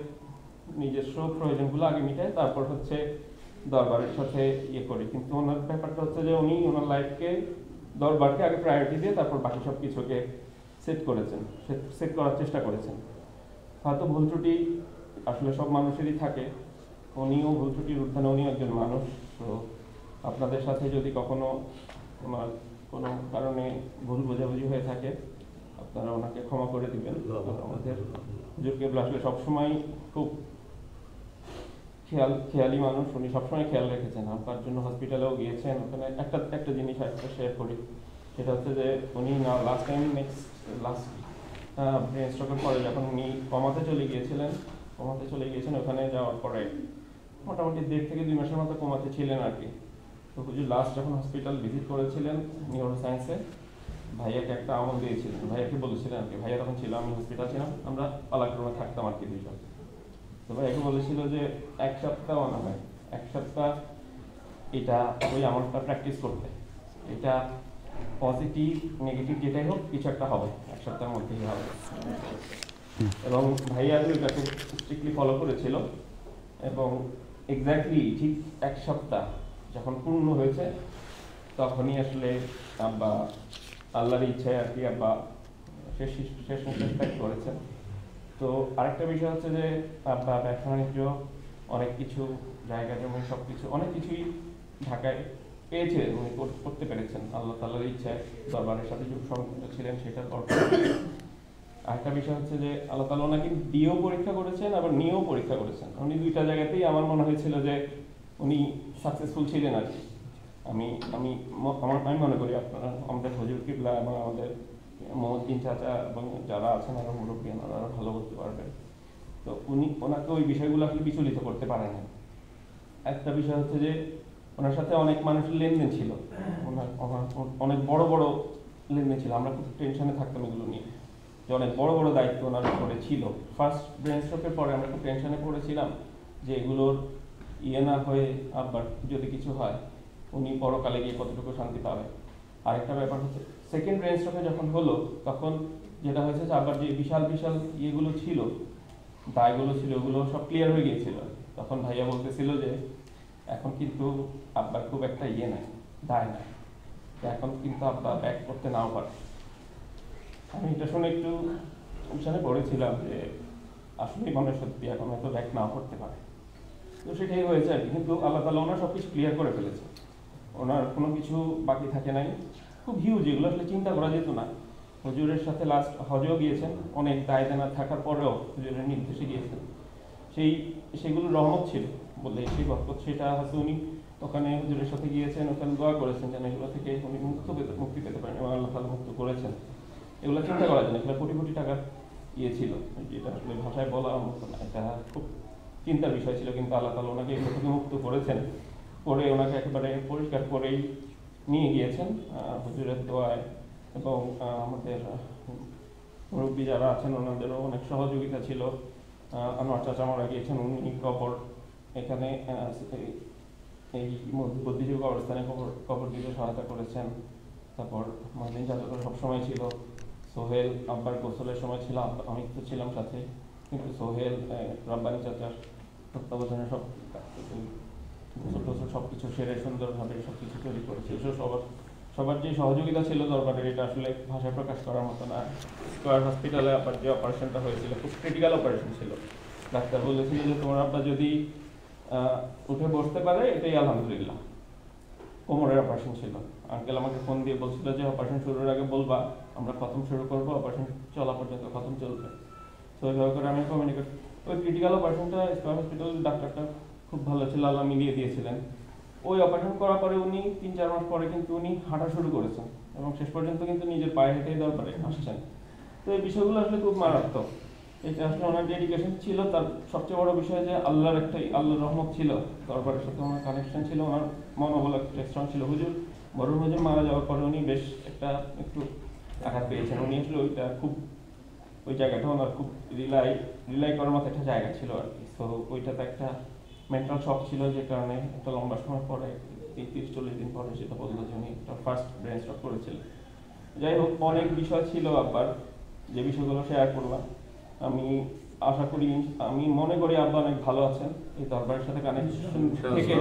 নিজস্ব প্রয়োজনগুলো আগে মিটাই, তারপর হচ্ছে দরবারের সাথে ইয়ে করি। কিন্তু ওনার ব্যাপারটা হচ্ছে যে উনি ওনার লাইফকে, দরবারকে আগে প্রায়োরিটি দিয়ে তারপর বাকি সব কিছুকে সেট করার চেষ্টা করেছেন। হয়তো ভুল ত্রুটি আসলে সব মানুষেরই থাকে, উনিও ভুল ত্রুটির উত্থানে উনি একজন মানুষ। তো আপনাদের সাথে যদি কখনো ওনার কোনো কারণে ভুল বোঝাবুঝি হয়ে থাকে আপনারা ওনাকে ক্ষমা করে দিবেন। আমাদের হুজুর কেবলা আসলে সবসময় খুব খেয়ালি মানুষ, উনি সবসময় খেয়াল রেখেছেন। আপনার জন্য হসপিটালেও গিয়েছেন, ওখানে একটা জিনিস একটা শেয়ার করি, সেটা হচ্ছে যে উনি লাস্ট ব্রেন স্ট্রোকের পরে যখন উনি কমাতে চলে গিয়েছেন, ওখানে যাওয়ার পরে মোটামুটি 1.5 থেকে 2 মাসের মতো কমাতে ছিলেন আর কি। তো হুজুর লাস্ট যখন হসপিটাল ভিজিট করেছিলেন নিউরো সায়েন্সে, ভাইয়াকে একটা আমল দিয়েছিলেন, ভাইয়াকে বলেছিলেন আর কি, ভাইয়া তখন ছিল, আমি হসপিটাল ছিলাম, আমরা আলাদা রুমে থাকতাম আর কি দুইজন। তো ভাইয়াকে বলেছিল যে 1 সপ্তাহ না হয় 1 সপ্তাহ এটা ওই আমলটা প্র্যাকটিস করতে, এটা পজিটিভ নেগেটিভ যেটাই হোক কিছু একটা হবে, 1 সপ্তাহের মধ্যেই হবে। এবং ভাইয়া ওইটা খুব স্ট্রিক্টলি ফলো করেছিল এবং এক্স্যাক্টলি ঠিক 1 সপ্তাহ যখন পূর্ণ হয়েছে তখনই আসলে আব্বা আল্লাহর ইচ্ছায় আর কি আব্বা শেষ নিঃশ্বাস ত্যাগ করেছেন। তো আরেকটা বিষয় হচ্ছে যে আব্বা ব্যবসা বাণিজ্য অনেক কিছু জায়গা জমি সবকিছু অনেক কিছুই ঢাকায় পেয়েছে, উনি করতে পেরেছেন আল্লাহ তাআলার ইচ্ছায়, দরবারের সাথে যোগ সংযুক্ত ছিলেন সেটার অর্থ। আরেকটা বিষয় হচ্ছে যে আল্লাহ তাআলা ওনাকে দিয়েও পরীক্ষা করেছেন আবার নিয়েও পরীক্ষা করেছেন। উনি দুইটা জায়গাতেই আমার মনে হয়েছিল যে উনি সাকসেসফুল ছিলেন আর কি। আমি মনে করি আপনারা আমাদের হুজুর কিবলা এবং আমাদের মহিউদ্দিন চাচা এবং যারা আছেন আরো মুরব্বী ওনারা ভালো বলতে পারবেন। তো ওনাকে ওই বিষয়গুলো আসলে বিচলিত করতে পারে না। একটা বিষয় হচ্ছে যে ওনার সাথে অনেক মানুষের লেনদেন ছিল, ওনার অনেক বড় বড় লেনদেন ছিল, আমরা খুব টেনশনে থাকতাম এগুলো নিয়ে, যে অনেক বড় বড় দায়িত্ব ওনার উপরে ছিল। ফার্স্ট ব্রেন স্ট্রোকের পরে আমরা খুব টেনশনে পড়েছিলাম যে এগুলোর না হয়ে আবার যদি কিছু হয় উনি পরকালে গিয়ে কতটুকু শান্তি পাবে। আরেকটা ব্যাপার হচ্ছে সেকেন্ড ব্রেন স্ট্রোকে যখন হলো তখন যেটা হয়েছে যে আবার যে বিশাল বিশাল ইয়েগুলো ছিল, দায়গুলো ছিল, ওগুলো সব ক্লিয়ার হয়ে গিয়েছিল। তখন ভাইয়া বলতেছিল যে এখন কিন্তু আব্বার খুব একটা নাই, দায় নাই, এখন কিন্তু আব্বা ব্যাক করতে নাও পারে। আমি এটা শুনে একটু টেনশনে পড়েছিলাম যে আসলেই মনে সত্যি এখন হয়তো ব্যাক নাও করতে পারে। তো সেটাই হয়েছে আর কি। কিন্তু আল্লাহ তাআলা ওনার সব কিছু ক্লিয়ার করে ফেলেছে, ওনার কোনো কিছু বাকি থাকে নাই। খুব হিউজ, এগুলো আসলে চিন্তা করা যেত না। হুজুরের সাথে লাস্ট হজেও গিয়েছেন, অনেক দায় দেনা থাকার পরেও হুজুরের নির্দেশে গিয়েছেন। সেগুলো রহমত ছিল বলে সেই বরকত, সেটা হয়তো উনি ওখানে হুজুরের সাথে গিয়েছেন, ওখানে দোয়া করেছেন যেন এগুলো থেকে উনি মুক্তি পেতে পারেন, এবং আল্লাহ তাআলা মুক্ত করেছেন। এগুলো চিন্তা করা যায় না, এগুলো কোটি কোটি টাকার ছিল, যেটা আসলে ভাষায় বলা মতো না, এটা খুব চিন্তার বিষয় ছিল। কিন্তু আল্লাহ তাআলা ওনাকে এগুলো থেকে মুক্ত করেছেন, করে ওনাকে একেবারে পরিষ্কার করেই নিয়ে গিয়েছেন হুজুরের দোয়ায়। এবং আমাদের মুরব্বী যারা আছেন ওনাদেরও অনেক সহযোগিতা ছিল। আনোয়ার চাচা মারা গিয়েছেন, উনি কবর এখানে এই বুদ্ধিজীবী কবরস্থানে কবর দিতে সহায়তা করেছেন। তারপর মহিদিন চাচা তো সবসময় ছিল, সোহেল আব্বার গোসলের সময় ছিল, আমি তো ছিলাম সাথে, কিন্তু সোহেল রব্বানি চাচার তত্ত্বাবধানে সব গোসল টোসল সব কিছু সেরে সুন্দরভাবে সব কিছু তৈরি করেছে। সবার যে সহযোগিতা ছিল দরবারের, এটা আসলে ভাষায় প্রকাশ করার মতো না। স্কয়ার হসপিটালে আবার যে অপারেশনটা হয়েছিল খুব ক্রিটিক্যাল অপারেশন ছিল। ডাক্তার বলেছিল যে তোমার আব্বা যদি উঠে বসতে পারে এটাই আলহামদুলিল্লাহ। কোমরের অপারেশন ছিল। আঙ্কেল আমাকে ফোন দিয়ে বলছিল যে অপারেশন শুরুর আগে বলবা, আমরা খতম শুরু করবো, অপারেশন চলা পর্যন্ত খতম চলবে। তো ওইভাবে করে আমি কমিউনিকেট, ওই ক্রিটিক্যাল অপারেশনটা স্কয়ার হসপিটাল ডাক্তারটা খুব ভালো ছিল, আল্লাহ মিলিয়ে দিয়েছিলেন। ওই অপারেশন করার পরে উনি 3-4 মাস পরে কিন্তু উনি হাঁটা শুরু করেছেন, এবং শেষ পর্যন্ত কিন্তু নিজের পায়ে হেঁটেই দরবারে আসছেন। তো এই বিষয়গুলো আসলে খুব মারাত্মক। এটা আসলে ওনার ডেডিকেশন ছিল। তার সবচেয়ে বড় বিষয় যে আল্লাহর রহমত ছিল, দরবারের সাথে ওনার কানেকশন ছিল, ওনার মনোবল একটা স্ট্রং ছিল। বড় হুজুর মারা যাওয়ার পরে উনি বেশ একটু আঘাত পেয়েছেন। উনি আসলে ওই জায়গাটা ওনার খুব রিলাই করার মতো একটা জায়গা ছিল আর কি। তো ওইটাতে একটা মেন্টাল শক ছিল, যে কারণে একটা লম্বা সময় পরে 30-40 দিন পরে সেটা বললো যে উনি একটা ফার্স্ট ব্রেন স্ট্রোক করেছিলেন। যাই হোক, অনেক বিষয় ছিল আব্বার, যে বিষয়গুলো শেয়ার করলাম। আমি আশা করি, আমি মনে করি আব্বা অনেক ভালো আছেন। এই দরবারের সাথে কানেকশন থেকে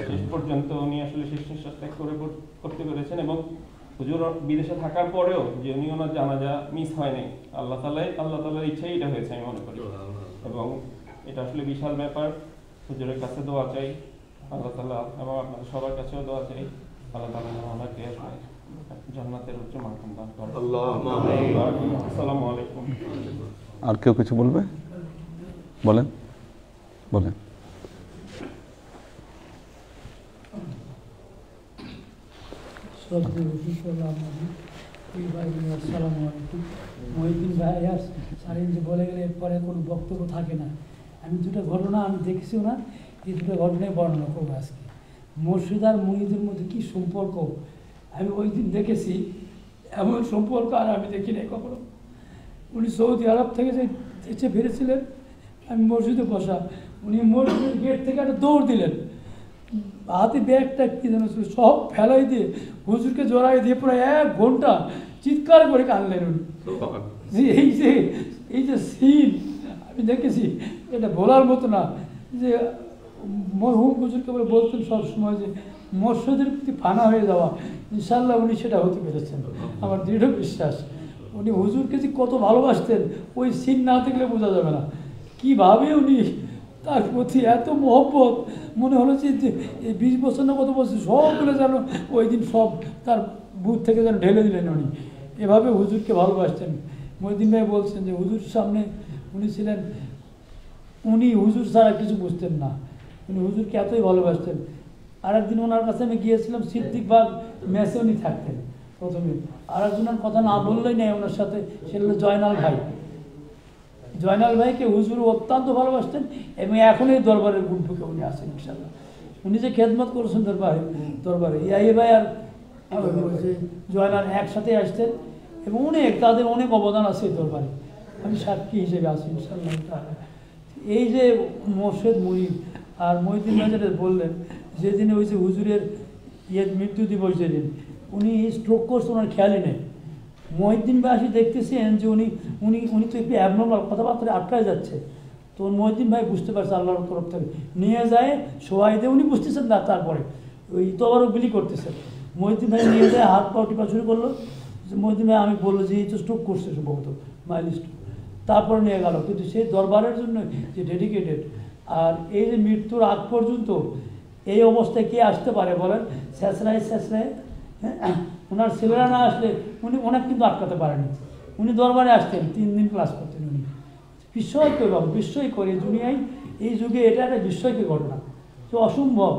শেষ পর্যন্ত উনি আসলে শেষ নিঃশ্বাস ত্যাগ করতে পেরেছেন। এবং হুজুর বিদেশে থাকার পরেও যে উনি ওনার জানাজা মিস হয় নাই, আল্লাহ তাআলার ইচ্ছাই এটা হয়েছে আমি মনে করি। এবং এটা আসলে বিশাল ব্যাপার। হুজুরের কাছে দোয়া চাই আল্লাহ তাআলা, এবং আপনাদের সবার কাছেও দোয়া চাই আল্লাহ তাআলা আমাকে জান্নাতের উচ্চ মাকাম দান করেন। আসসালামু আলাইকুম। আর কেউ কিছু বলবে? বলেন। মহিউদ্দিন ভাই সারিন যে বলে গেলে এরপরে কোনো বক্তব্য থাকে না। আমি দুটো ঘটনা আমি দেখেছি ওনার, এই দুটো ঘটনায় বর্ণনা করবো আজকে। মসজিদ আর মুরিদের মধ্যে কী সম্পর্ক আমি ওই দিন দেখেছি, এমন সম্পর্ক আর আমি দেখি নাই কখনো। উনি সৌদি আরব থেকে যে এসে ফিরেছিলেন, আমি মসজিদে বসা, উনি মসজিদের গেট থেকে একটা দৌড় দিলেন, হাতে ব্যাগটা কী যেন ছিল সব ফেলাই দিয়ে হুজুরকে জড়াই দিয়ে পুরো 1 ঘন্টা চিৎকার করে কাঁদলেন উনি। এই যে সিন আমি দেখেছি, এটা বলার মতো না। যে মরহুম হুজুরকে বলে বলতেন সবসময় যে মসজিদের প্রতি ফানা হয়ে যাওয়া, ইনশাল্লাহ উনি সেটা হতে পেরেছেন, আমার দৃঢ় বিশ্বাস। উনি হুজুরকে যে কত ভালোবাসতেন ওই সিন না থাকলে বোঝা যাবে না। কীভাবে উনি তার প্রতি এত মহব্বত, মনে হলো যে এই 20 বছর না কত বছর সবগুলো যেন ওই দিন সব তার বুথ থেকে যেন ঢেলে দিলেন উনি। এভাবে হুজুরকে ভালোবাসতেন। মহিউদ্দিন ভাই বলছেন যে হুজুর সামনে উনি ছিলেন, উনি হুজুর ছাড়া কিছু বুঝতেন না, উনি হুজুরকে এতই ভালোবাসতেন। আর একদিন ওনার কাছে আমি গিয়েছিলাম, সিদ্দিকবাগ মেসে উনি থাকতেন প্রথমে। আর একজনের কথা না বললেই নেই ওনার সাথে, সেটা হলো জয়নাল ভাই। জয়নাল ভাইকে হুজুর অত্যন্ত ভালোবাসতেন, এবং এখন এই দরবারের গুণটুকে উনি আসেন ইনশাল্লাহ। উনি যে খেদমত করেছেন দরবারে ইয়াহি ভাই আর জয়নাল একসাথে আসতেন, এবং তাদের অনেক অবদান আছে এই দরবারে, আমি সাক্ষী হিসেবে আছি ইনশাল্লাহ। এই যে মোর্শেদ মুরিদ আর মহিউদ্দিন ভাই যেটা বললেন, যেদিন ওই যে হুজুরের মৃত্যু দিবস যেদিন উনি স্ট্রোক করছে, ওনার খেয়ালই নেই। মহিউদ্দিন ভাই আসি দেখতেছেন যে উনি তো একটু অ্যাবনর্মাল, কথাবার্তা আটকায় যাচ্ছে। তো মহিউদ্দিন ভাই বুঝতে পারছে আল্লাহর তরফ থেকে নিয়ে যায়, শোয়াই দিয়ে উনি বুঝতেছেন না, তারপরে ওই তো আবারও বিলি করতেছেন। মহিউদ্দিন ভাই নিয়ে যায়, হাত পা টিপা শুরু করলো। মহিউদ্দিন ভাই আমি বললো যে এই তো স্ট্রোক করছে সম্ভবত, মাইল স্ট্রোক। তারপরে নিয়ে গেল, কিন্তু সেই দরবারের জন্য যে ডেডিকেটেড, আর এই যে মৃত্যুর আগ পর্যন্ত এই অবস্থায় কে আসতে পারে বলেন? শেষরায় হ্যাঁ, ওনার ছেলেরা না আসলে উনি অনেক কিন্তু আটকাতে পারেনি। উনি দরবারে আসতেন, 3 দিন ক্লাস করতেন উনি। বিস্ময়কর বাবু, বিস্ময়কর এই দুনিয়ায় এই যুগে এটা একটা বিস্ময়কর ঘটনা, তো অসম্ভব।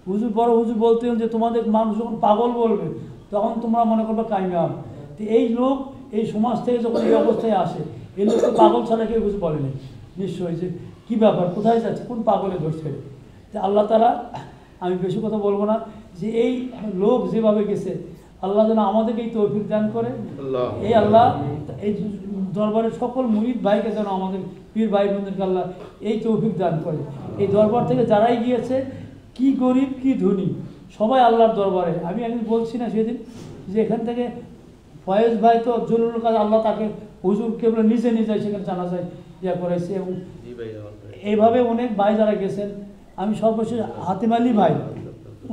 হুজুর বড় হুজুর বলতেন যে তোমাদের মানুষ যখন পাগল বলবে তখন তোমরা মনে করবে কামিয়াব। তো এই লোক এই সমাজ থেকে যখন এই অবস্থায় আসে, এই লোককে পাগল ছাড়া কেউ কিছু বলেনি নিশ্চয়ই, যে কী ব্যাপার, কোথায় যাচ্ছে, কোন পাগলে ধরছে। যে আল্লাহ তাআলা, আমি বেশি কথা বলবো না, যে এই লোক যেভাবে গেছে আল্লাহ যেন আমাদেরকে এই তৌফিক দান করে। এই আল্লাহ এই দরবারের সকল মুরিদ ভাইকে যেন আমাদের পীর ভাই বোনদেরকে আল্লাহ এই তৌফিক দান করে। এই দরবার থেকে যারাই গিয়েছে, কি গরিব কি ধনী, সবাই আল্লাহর দরবারে। আমি একদিন বলছি না সেদিন, যে এখান থেকে ফয়েজ ভাই তো জরুরি কাজ, আল্লাহ তাকে হুজুরকে বলে নিজে সেখানে জানা যায় ইয়া করেছে। এবং এইভাবে অনেক ভাই যারা গেছেন, আমি সর্বশেষ হাতিম আলী ভাই,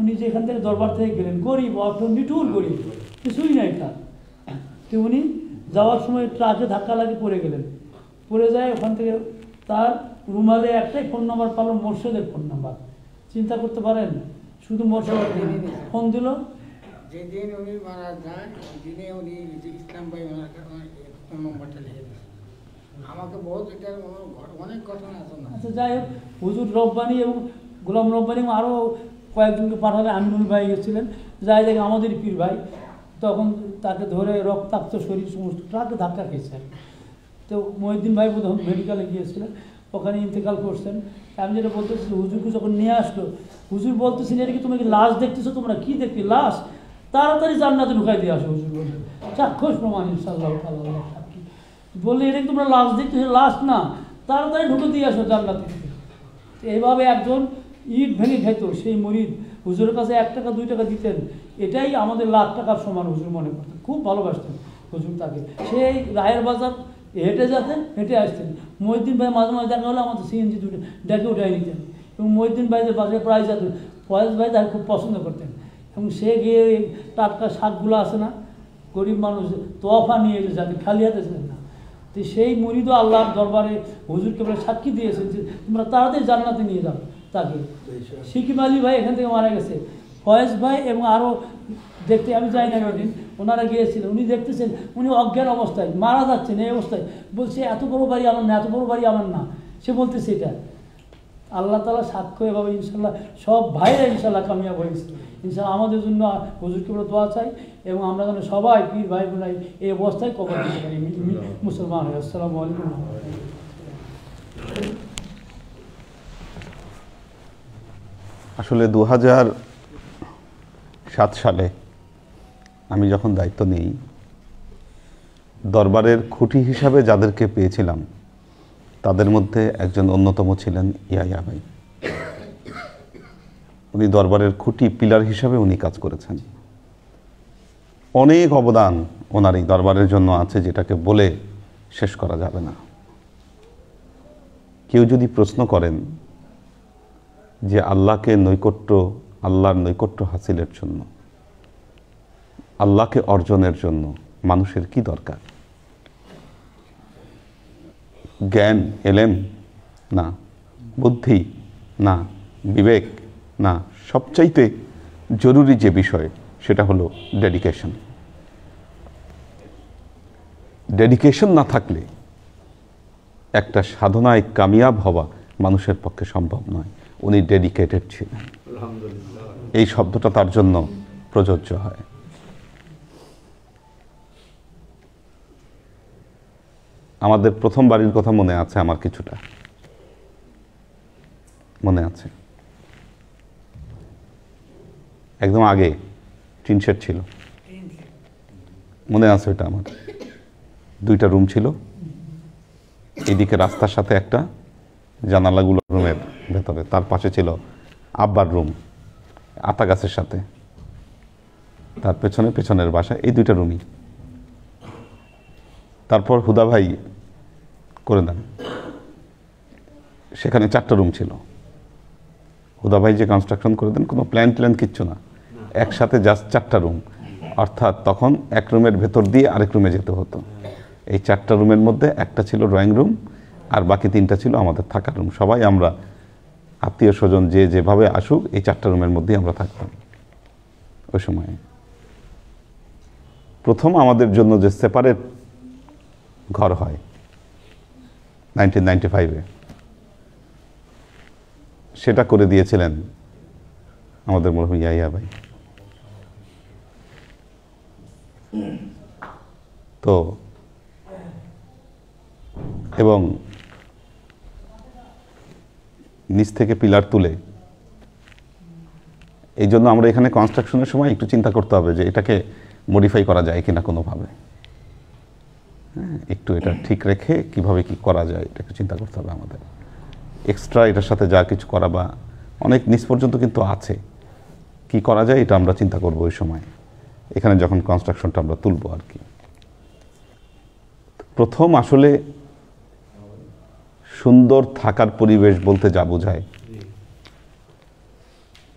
উনি যে এখান থেকে দরবার থেকে গেলেন, গরিব, অর্থ নিঠুর গরিব, কিছুই নাই তার। তো উনি যাওয়ার সময় ট্রাকে ধাক্কা লাগে পড়ে গেলেন, পড়ে যায়। ওখান থেকে তার রুমালে একটাই ফোন নাম্বার পালো, মোর্শেদের ফোন নাম্বার। চিন্তা করতে পারেন, শুধু মোর্শেদ ফোন দিল। যেদিন উনি মারা যায় দিনে উনি ইসলাম ভাই ওনার ফোন নম্বরটা লিখে দিয়েছে। আমাকে বহুত এটার অনেক ঘটনা আছে না। আচ্ছা, যাই হোক, হুজুর রব্বানি এবং গোলাম রব্বানি এবং আরও কয়েকজনকে পাঠালে, আমিনুল ভাই গেছিলেন, যাই দেখে আমাদের পীর ভাই, তখন তাকে ধরে রক্তাক্ত শরীর সমস্ত ট্রাকে ধাক্কা খেয়েছেন। তো মহিউদ্দিন ভাই প্রথম মেডিকেলে গিয়েছিলেন, ওখানে ইন্তেকাল করছেন। আমি যেটা বলতেছি, হুজুরকে যখন নিয়ে আসলো, হুজুর বলতেছেন, এটা কি তুমি কি লাশ দেখতেছো, তোমরা কি দেখি লাশ, তাড়াতাড়ি জান্নাতে ঢুকাই দিয়ে আসো। হুজুর বললেন, চাক্ষুষ প্রমাণ ইনশাআল্লাহ সাক্ষী বললে, এটা কি তোমরা লাশ দেখতেছো, লাশ না, তাড়াতাড়ি ঢুকে দিয়ে আসো জান্নাতে। এইভাবে একজন ইট ভেঙে খেত সেই মুরিদ, হুজুরের কাছে 1 টাকা 2 টাকা দিতেন, এটাই আমাদের লাখ টাকার সমান হুজুর মনে করতেন, খুব ভালোবাসতেন হুজুর তাকে। সেই রায়ের বাজার হেঁটে যেতেন, হেঁটে আসতেন। মহিউদ্দিন ভাই মাঝে মাঝে দেখা হলে আমাদের সিএনজি ডেকে উঠাই নিতেন, এবং মহিউদ্দিন ভাইদের বাসায় প্রায় যেতেন। ফয়েজ ভাই তাকে খুব পছন্দ করতেন, এবং সে গিয়ে টাটকা শাকগুলো আসে না, গরিব মানুষ তোয়াফা নিয়ে যাতে খালি হাতে ছিলেন না। তো সেই মুরিদও আল্লাহর দরবারে হুজুরকে বলে সাক্ষী দিয়েছেন যে তোমরা তাড়াতাড়ি জান্নাতে নিয়ে যাও তাকে। সিকিম আলী ভাই এখান থেকে মারা গেছে, ফয়েজ ভাই এবং আরও দেখতে, আমি যাই না ওই দিন, ওনারা গিয়েছিলেন। উনি দেখতেছেন উনি অজ্ঞান অবস্থায় মারা যাচ্ছেন, এই অবস্থায় বলছে এত বড় বাড়ি আমার না, এত বড় বাড়ি আমার না, সে বলতেছে এটা। আল্লাহ তাআলা সাক্ষ্য, এভাবে ইনশাল্লাহ সব ভাইরা ইনশাল্লাহ কামিয়াব হয়েছে। ইনশাল্লাহ আমাদের জন্য হুজুরকে আমরা দোয়া চাই, এবং আমরা যেন সবাই পীর ভাই বোনাই এই অবস্থায় কবর দিতে পারি মুসলমান হয়ে। আসসালামু আলাইকুম। আসলে 2007 সালে আমি যখন দায়িত্ব নিই, দরবারের খুঁটি হিসাবে যাদেরকে পেয়েছিলাম তাদের মধ্যে একজন অন্যতম ছিলেন ইয়াহিয়া ভাই। উনি দরবারের খুঁটি পিলার হিসাবে উনি কাজ করেছেন। অনেক অবদান ওনার এই দরবারের জন্য আছে, যেটাকে বলে শেষ করা যাবে না। কেউ যদি প্রশ্ন করেন যে আল্লাহর নৈকট্য হাসিলের জন্য, আল্লাহকে অর্জনের জন্য মানুষের কি দরকার? জ্ঞান, এলেম না, বুদ্ধি না, বিবেক না, সবচাইতে জরুরি যে বিষয় সেটা হলো ডেডিকেশন। ডেডিকেশন না থাকলে একটা সাধনায় কামিয়াব হওয়া মানুষের পক্ষে সম্ভব নয়। উনি ডেডিকেটেড ছিলেন, এই শব্দটা তার জন্য প্রযোজ্য হয়। আমাদের প্রথম বাড়ির কথা মনে আছে, আমার কিছুটা মনে আছে। একদম আগে টিন শেড ছিল, মনে আছে ওইটা আমার। 2টা রুম ছিল, এইদিকে রাস্তার সাথে একটা, জানালাগুলো রুমের ভেতরে, তার পাশে ছিল আব্বার রুম আতা গাছের সাথে, তার পেছনের বাসা, এই 2টা রুমই। তারপর হুদা ভাই করে দেন, সেখানে 4টা রুম ছিল। হুদা ভাই যে কনস্ট্রাকশন করে দেন, কোনো প্ল্যান কিচ্ছু না, একসাথে জাস্ট 4টা রুম। অর্থাৎ তখন এক রুমের ভেতর দিয়ে আরেক রুমে যেতে হতো। এই 4টা রুমের মধ্যে একটা ছিল ড্রয়িং রুম, আর বাকি 3টা ছিল আমাদের থাকার রুম। সবাই আমরা আত্মীয় স্বজন যে যেভাবে আসুক এই 4টা রুমের মধ্যেই আমরা থাকতাম ওই সময়ে। প্রথম আমাদের জন্য যে সেপারেট ঘর হয় 1995-এ, সেটা করে দিয়েছিলেন আমাদের মরহুম ইয়াহিয়া ভাই। তো এবং নিচ থেকে পিলার তুলে, এই জন্য আমরা এখানে কনস্ট্রাকশনের সময় একটু চিন্তা করতে হবে যে এটাকে মডিফাই করা যায় কিনা কোনোভাবে, হ্যাঁ, একটু এটা ঠিক রেখে কিভাবে কি করা যায় এটা একটু চিন্তা করতে হবে আমাদের। এক্সট্রা এটার সাথে যা কিছু করা বা অনেক নিচ পর্যন্ত কিন্তু আছে, কি করা যায় এটা আমরা চিন্তা করব ওই সময় এখানে যখন কনস্ট্রাকশনটা আমরা তুলব আর কি। প্রথম আসলে সুন্দর থাকার পরিবেশ বলতে যা বোঝায়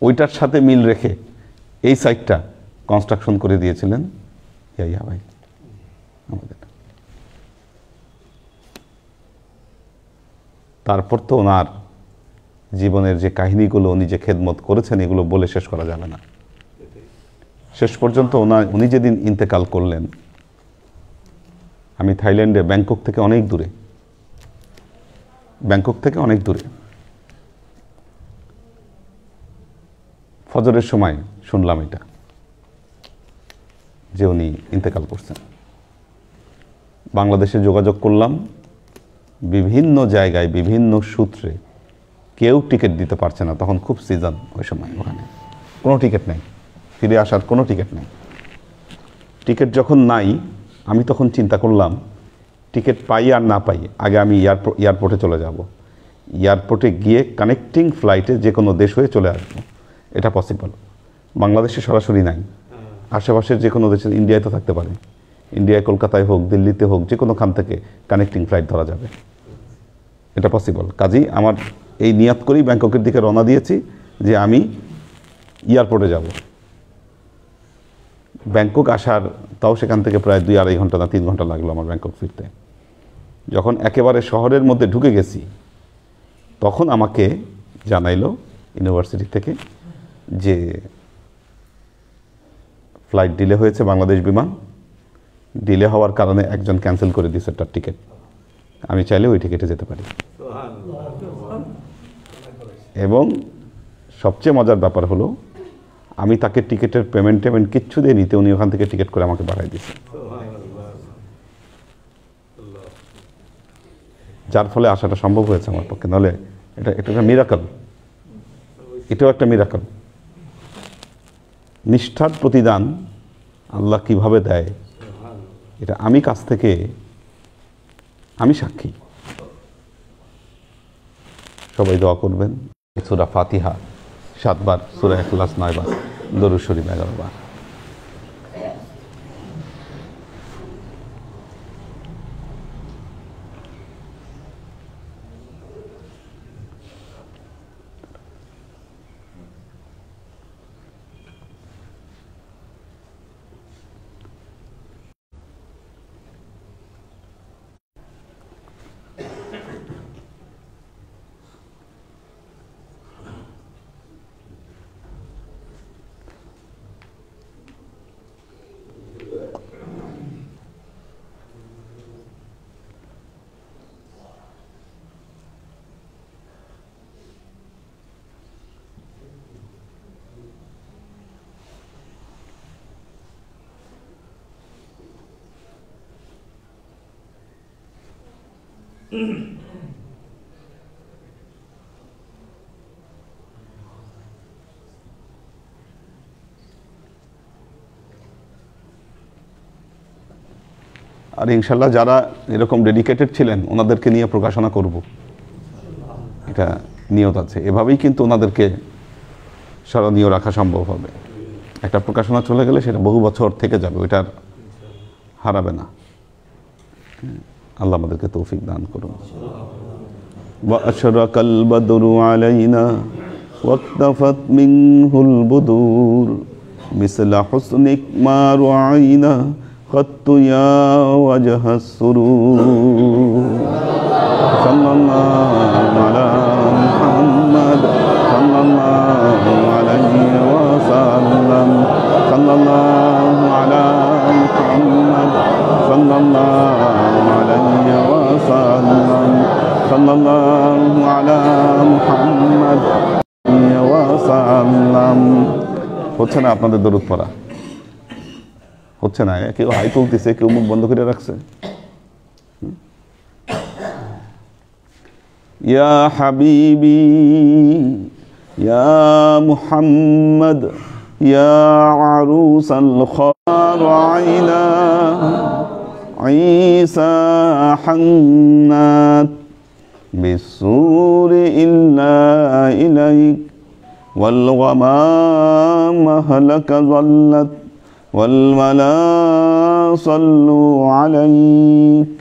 ওইটার সাথে মিল রেখে এই সাইটটা কনস্ট্রাকশন করে দিয়েছিলেন ইয়াহিয়া ভাই আমাদের। তারপর তো ওনার জীবনের যে কাহিনীগুলো উনি যে খেদমত করেছেন এগুলো বলে শেষ করা যাবে না। শেষ পর্যন্ত উনি যেদিন ইন্তেকাল করলেন, আমি থাইল্যান্ডে ব্যাংকক থেকে অনেক দূরে, ফজরের সময় শুনলাম এটা যে উনি ইন্তেকাল করছেন। বাংলাদেশে যোগাযোগ করলাম, বিভিন্ন জায়গায় বিভিন্ন সূত্রে কেউ টিকিট দিতে পারছে না, তখন খুব সিজন ওই সময়, ওখানে কোনো টিকিট নেই, ফিরে আসার কোনো টিকিট নেই। টিকিট যখন নাই আমি তখন চিন্তা করলাম টিকিট পাই আর না পাই, আগে আমি এয়ারপোর্টে চলে যাব, এয়ারপোর্টে গিয়ে কানেক্টিং ফ্লাইটে যে কোনো দেশ হয়ে চলে আসবো। এটা পসিবল, বাংলাদেশে সরাসরি নাই, আশেপাশের যে কোনো দেশে, ইন্ডিয়ায় তো থাকতে পারে, ইন্ডিয়ায় কলকাতায় হোক দিল্লিতে হোক যে কোনোখান থেকে কানেক্টিং ফ্লাইট ধরা যাবে, এটা পসিবল। কাজেই আমার এই নিয়াত করেই ব্যাংককের দিকে রওনা দিয়েছি যে আমি এয়ারপোর্টে যাব। ব্যাংকক আসার তাও সেখান থেকে প্রায় 2-2.5 ঘন্টা না 3 ঘন্টা লাগলো আমার ব্যাংকক ফিরতে। যখন একেবারে শহরের মধ্যে ঢুকে গেছি তখন আমাকে জানাইলো ইউনিভার্সিটি থেকে যে ফ্লাইট ডিলে হয়েছে, বাংলাদেশ বিমান ডিলে হওয়ার কারণে একজন ক্যান্সেল করে দিয়েছে তার টিকিট, আমি চাইলে ওই টিকিটে যেতে পারি। এবং সবচেয়ে মজার ব্যাপার হলো আমি তাকে টিকিটের পেমেন্ট কিচ্ছু দিয়ে নিতে, উনি ওখান থেকে টিকিট করে আমাকে বাড়াই দিয়েছে, যার ফলে আসাটা সম্ভব হয়েছে আমার পক্ষে। নাহলে এটা একটা মিরাকল, এটাও একটা মিরাকল। নিষ্ঠার প্রতিদান আল্লাহ কিভাবে দেয় এটা আমি কাছ থেকে আমি সাক্ষী। সবাই দোয়া করবেন। সূরা ফাতিহা 7 বার, সূরা ইখলাস 9 বার, দরুদ শরীফ 11 বার। আর ইনশাল্লাহ যারা এরকম ডেডিকেটেড ছিলেন ওনাদেরকে নিয়ে প্রকাশনা করব, এটা নিয়ত আছে। এভাবেই কিন্তু ওনাদেরকে স্মরণীয় রাখা সম্ভব হবে। একটা প্রকাশনা চলে গেলে সেটা বহু বছর থেকে যাবে, ওইটার হারাবে না। আল্লাহ আমাদেরকে তৌফিক দান করুন। وأشرق البدر علينا واقتفت منه البدور مثل حسنك ما رعينا قط يا وجه السرور صلى الله على محمد সাল্লাল্লাহু আলাইহি ওয়াসাল্লাম সাল্লাল্লাহু আলা মুহাম্মদ ওয়াসাল্লাম। হচ্ছে না আপনাদের দরুদ পড়া? হচ্ছে না? কেউ হাই তুলতেছে, কেউ মুখ বন্ধ করে রাখছে। ইয়া হাবিবি ইয়া মুহাম্মদ ইয়া আরুসাল খার আইলা ঈসা হান্নাত বিসুরি ইল্লা ইলাইক ওয়াল গমাম হালাকা যাল্লাত ওয়াল মালা সাল্লু আলাইক।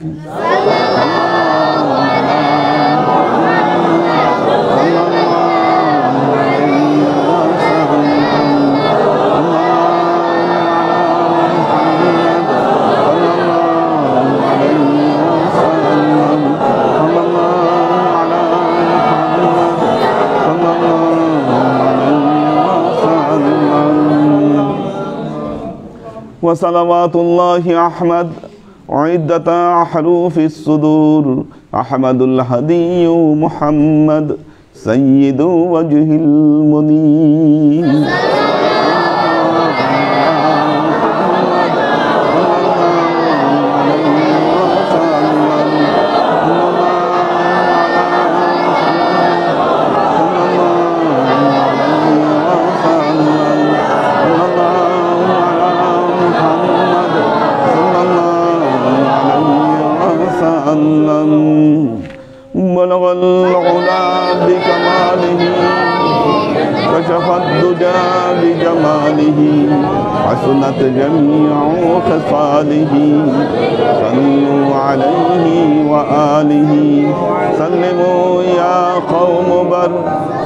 وصلوات الله أحمد عدة أحرف الصدور أحمد الهدي محمد سيد وجه المنير بلغ العلا بكماله كشف الدجى بجماله حسنت جميع خصاله صلوا عليه وآله سلموا يا قوم بر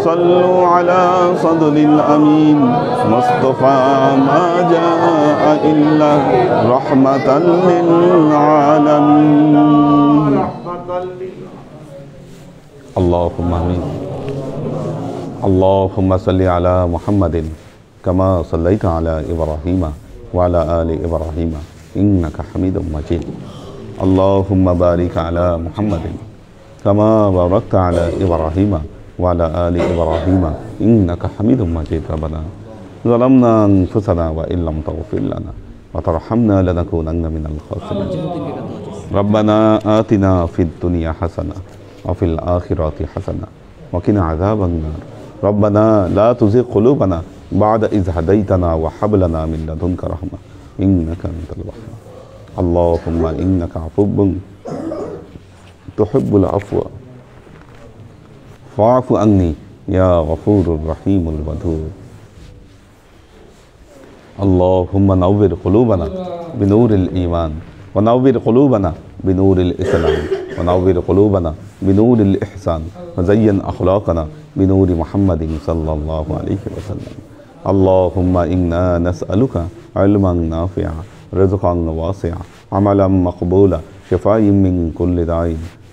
صلوا على صدر الأمين مصطفى ما جاء إلا رحمة للعالمين اللهم آمين اللهم صل على محمد كما صليت على إبراهيم وعلى آل إبراهيم إنك حميد مجيد اللهم بارك على محمد كما باركت على إبراهيم وعلى آل إبراهيم إنك حميد مجيد ربنا ظلمنا أنفسنا وإن لم تغفر لنا وترحمنا لنكونن من الخاسرين ربنا آتنا في الدنيا حسنة وفي الآخرة حسنة وقنا عذاب النار ربنا لا تزغ قلوبنا بعد إذ هديتنا وهب لنا من لدنك رحمة إنك أنت الوهاب اللهم إنك عفو تحب العفو فاعف عني يا غفور الرحيم الودود اللهم نور قلوبنا بنور الإيمان ونور قلوبنا بنور الإسلام ونور قلوبنا بنور الإحسان وزين أخلاقنا بنور محمد صلى الله عليه وسلم اللهم إنا نسألك علما نافعا رزقا واسعا عملا مقبولا شفاء من كل داء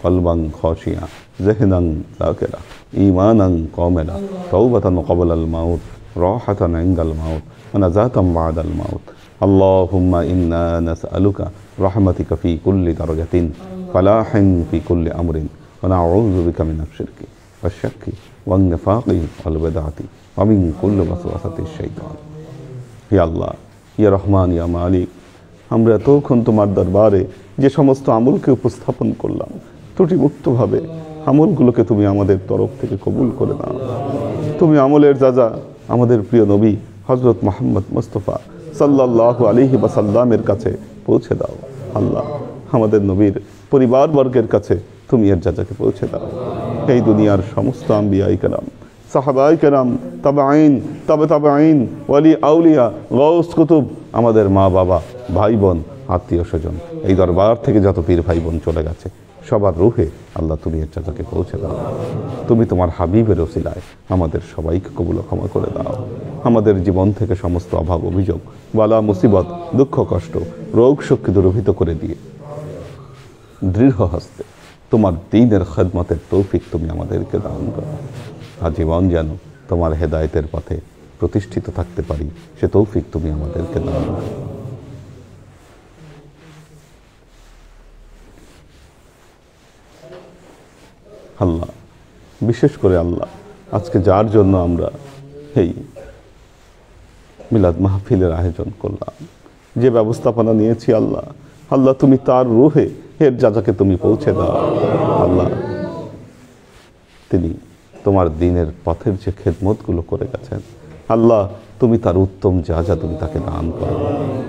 قلبا خاشعا ذهنا ذاكرا إيمانا كاملا توبة قبل الموت راحة عند الموت ونجاة بعد الموت اللهم إنا نسألك رحمتك في كل درجة فلاح في كل أمر ونعوذ بك من الشرك والشك والنفاق والبدعة ومن كل وسوسة الشيطان يا الله يا رحمن يا مالك আমরা এতক্ষণ তোমার দরবারে যে সমস্ত আমলকে উপস্থাপন করলাম ত্রুটিমুক্তভাবে আমলগুলোকে তুমি আমাদের তরফ থেকে কবুল করে নাও। তুমি আমলের যা আমাদের প্রিয় নবী হযরত মুহাম্মদ মুস্তাফা সাল্লাল্লাহু আলাইহি ওয়াসাল্লামের কাছে পৌঁছে দাও। আল্লাহ আমাদের নবীর পরিবারবর্গের কাছে তুমি এর যাজাকে পৌঁছে দাও। এই দুনিয়ার সমস্ত আম্বিয়ায়ে কেরাম সাহাবায়ে কেরাম তাবেঈন তাবেঈন ওয়ালি আউলিয়া গাউস কুতুব আমাদের মা বাবা ভাই বোন আত্মীয় স্বজন এই দরবার থেকে যত পীর ভাই বোন চলে গেছে সবার রূহে আল্লাহ তুমি এর যাজাকে পৌঁছে দাও। তুমি তোমার হাবিবের ওসিলায় আমাদের সবাইকে কবুল ক্ষমা করে দাও। আমাদের জীবন থেকে সমস্ত অভাব অভিযোগ বালা মুসিবত দুঃখ কষ্ট রোগ শোককে দূরীভূত করে দিয়ে দৃঢ় হস্তে তোমার দ্বীনের খেদমতের তৌফিক তুমি আমাদেরকে দান করো। আজীবন যেন তোমার হেদায়েতের পথে প্রতিষ্ঠিত থাকতে পারি সে তৌফিক তুমি আমাদেরকে দান করো। আল্লাহ বিশেষ করে আল্লাহ আজকে যার জন্য আমরা এই মিলাদ মাহফিলের আয়োজন করলাম, যে ব্যবস্থাপনা নিয়েছি আল্লাহ, আল্লাহ তুমি তার রুহে এর যাজাকে তুমি পৌঁছে দাও আল্লাহ। তিনি তোমার দিনের পথের যে খেদমতগুলো করে গেছেন আল্লাহ, তুমি তার উত্তম যা যা তুমি তাকে দান করো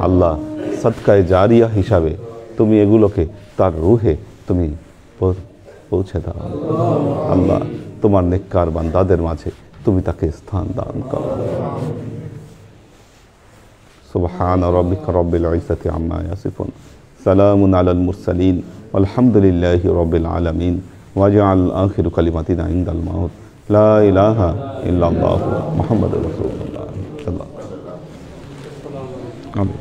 আল্লাহ। সদকায়ে জারিয়া হিসাবে তুমি এগুলোকে তার রুহে তুমি পৌঁছে দাও আল্লাহ। তোমার নেককার বান্দাদের মাঝে তুমি তাকে স্থান দান করো। সুবহান রাব্বিকা রব্বিল ইজ্জাতি আম্মা ইয়াসিফুন, সালামুন আলাল মুরসালিন, আলহামদুলিল্লাহি রাব্বিল আলামিন। ওয়াজআল আখিরু কালিমাতিনা ইনদাল মাউত লা ইলাহা ইল্লাল্লাহু মুহাম্মাদুর রাসূলুল্লাহ সাল্লাল্লাহু আলাইহি ওয়া সাল্লাম। আমিন।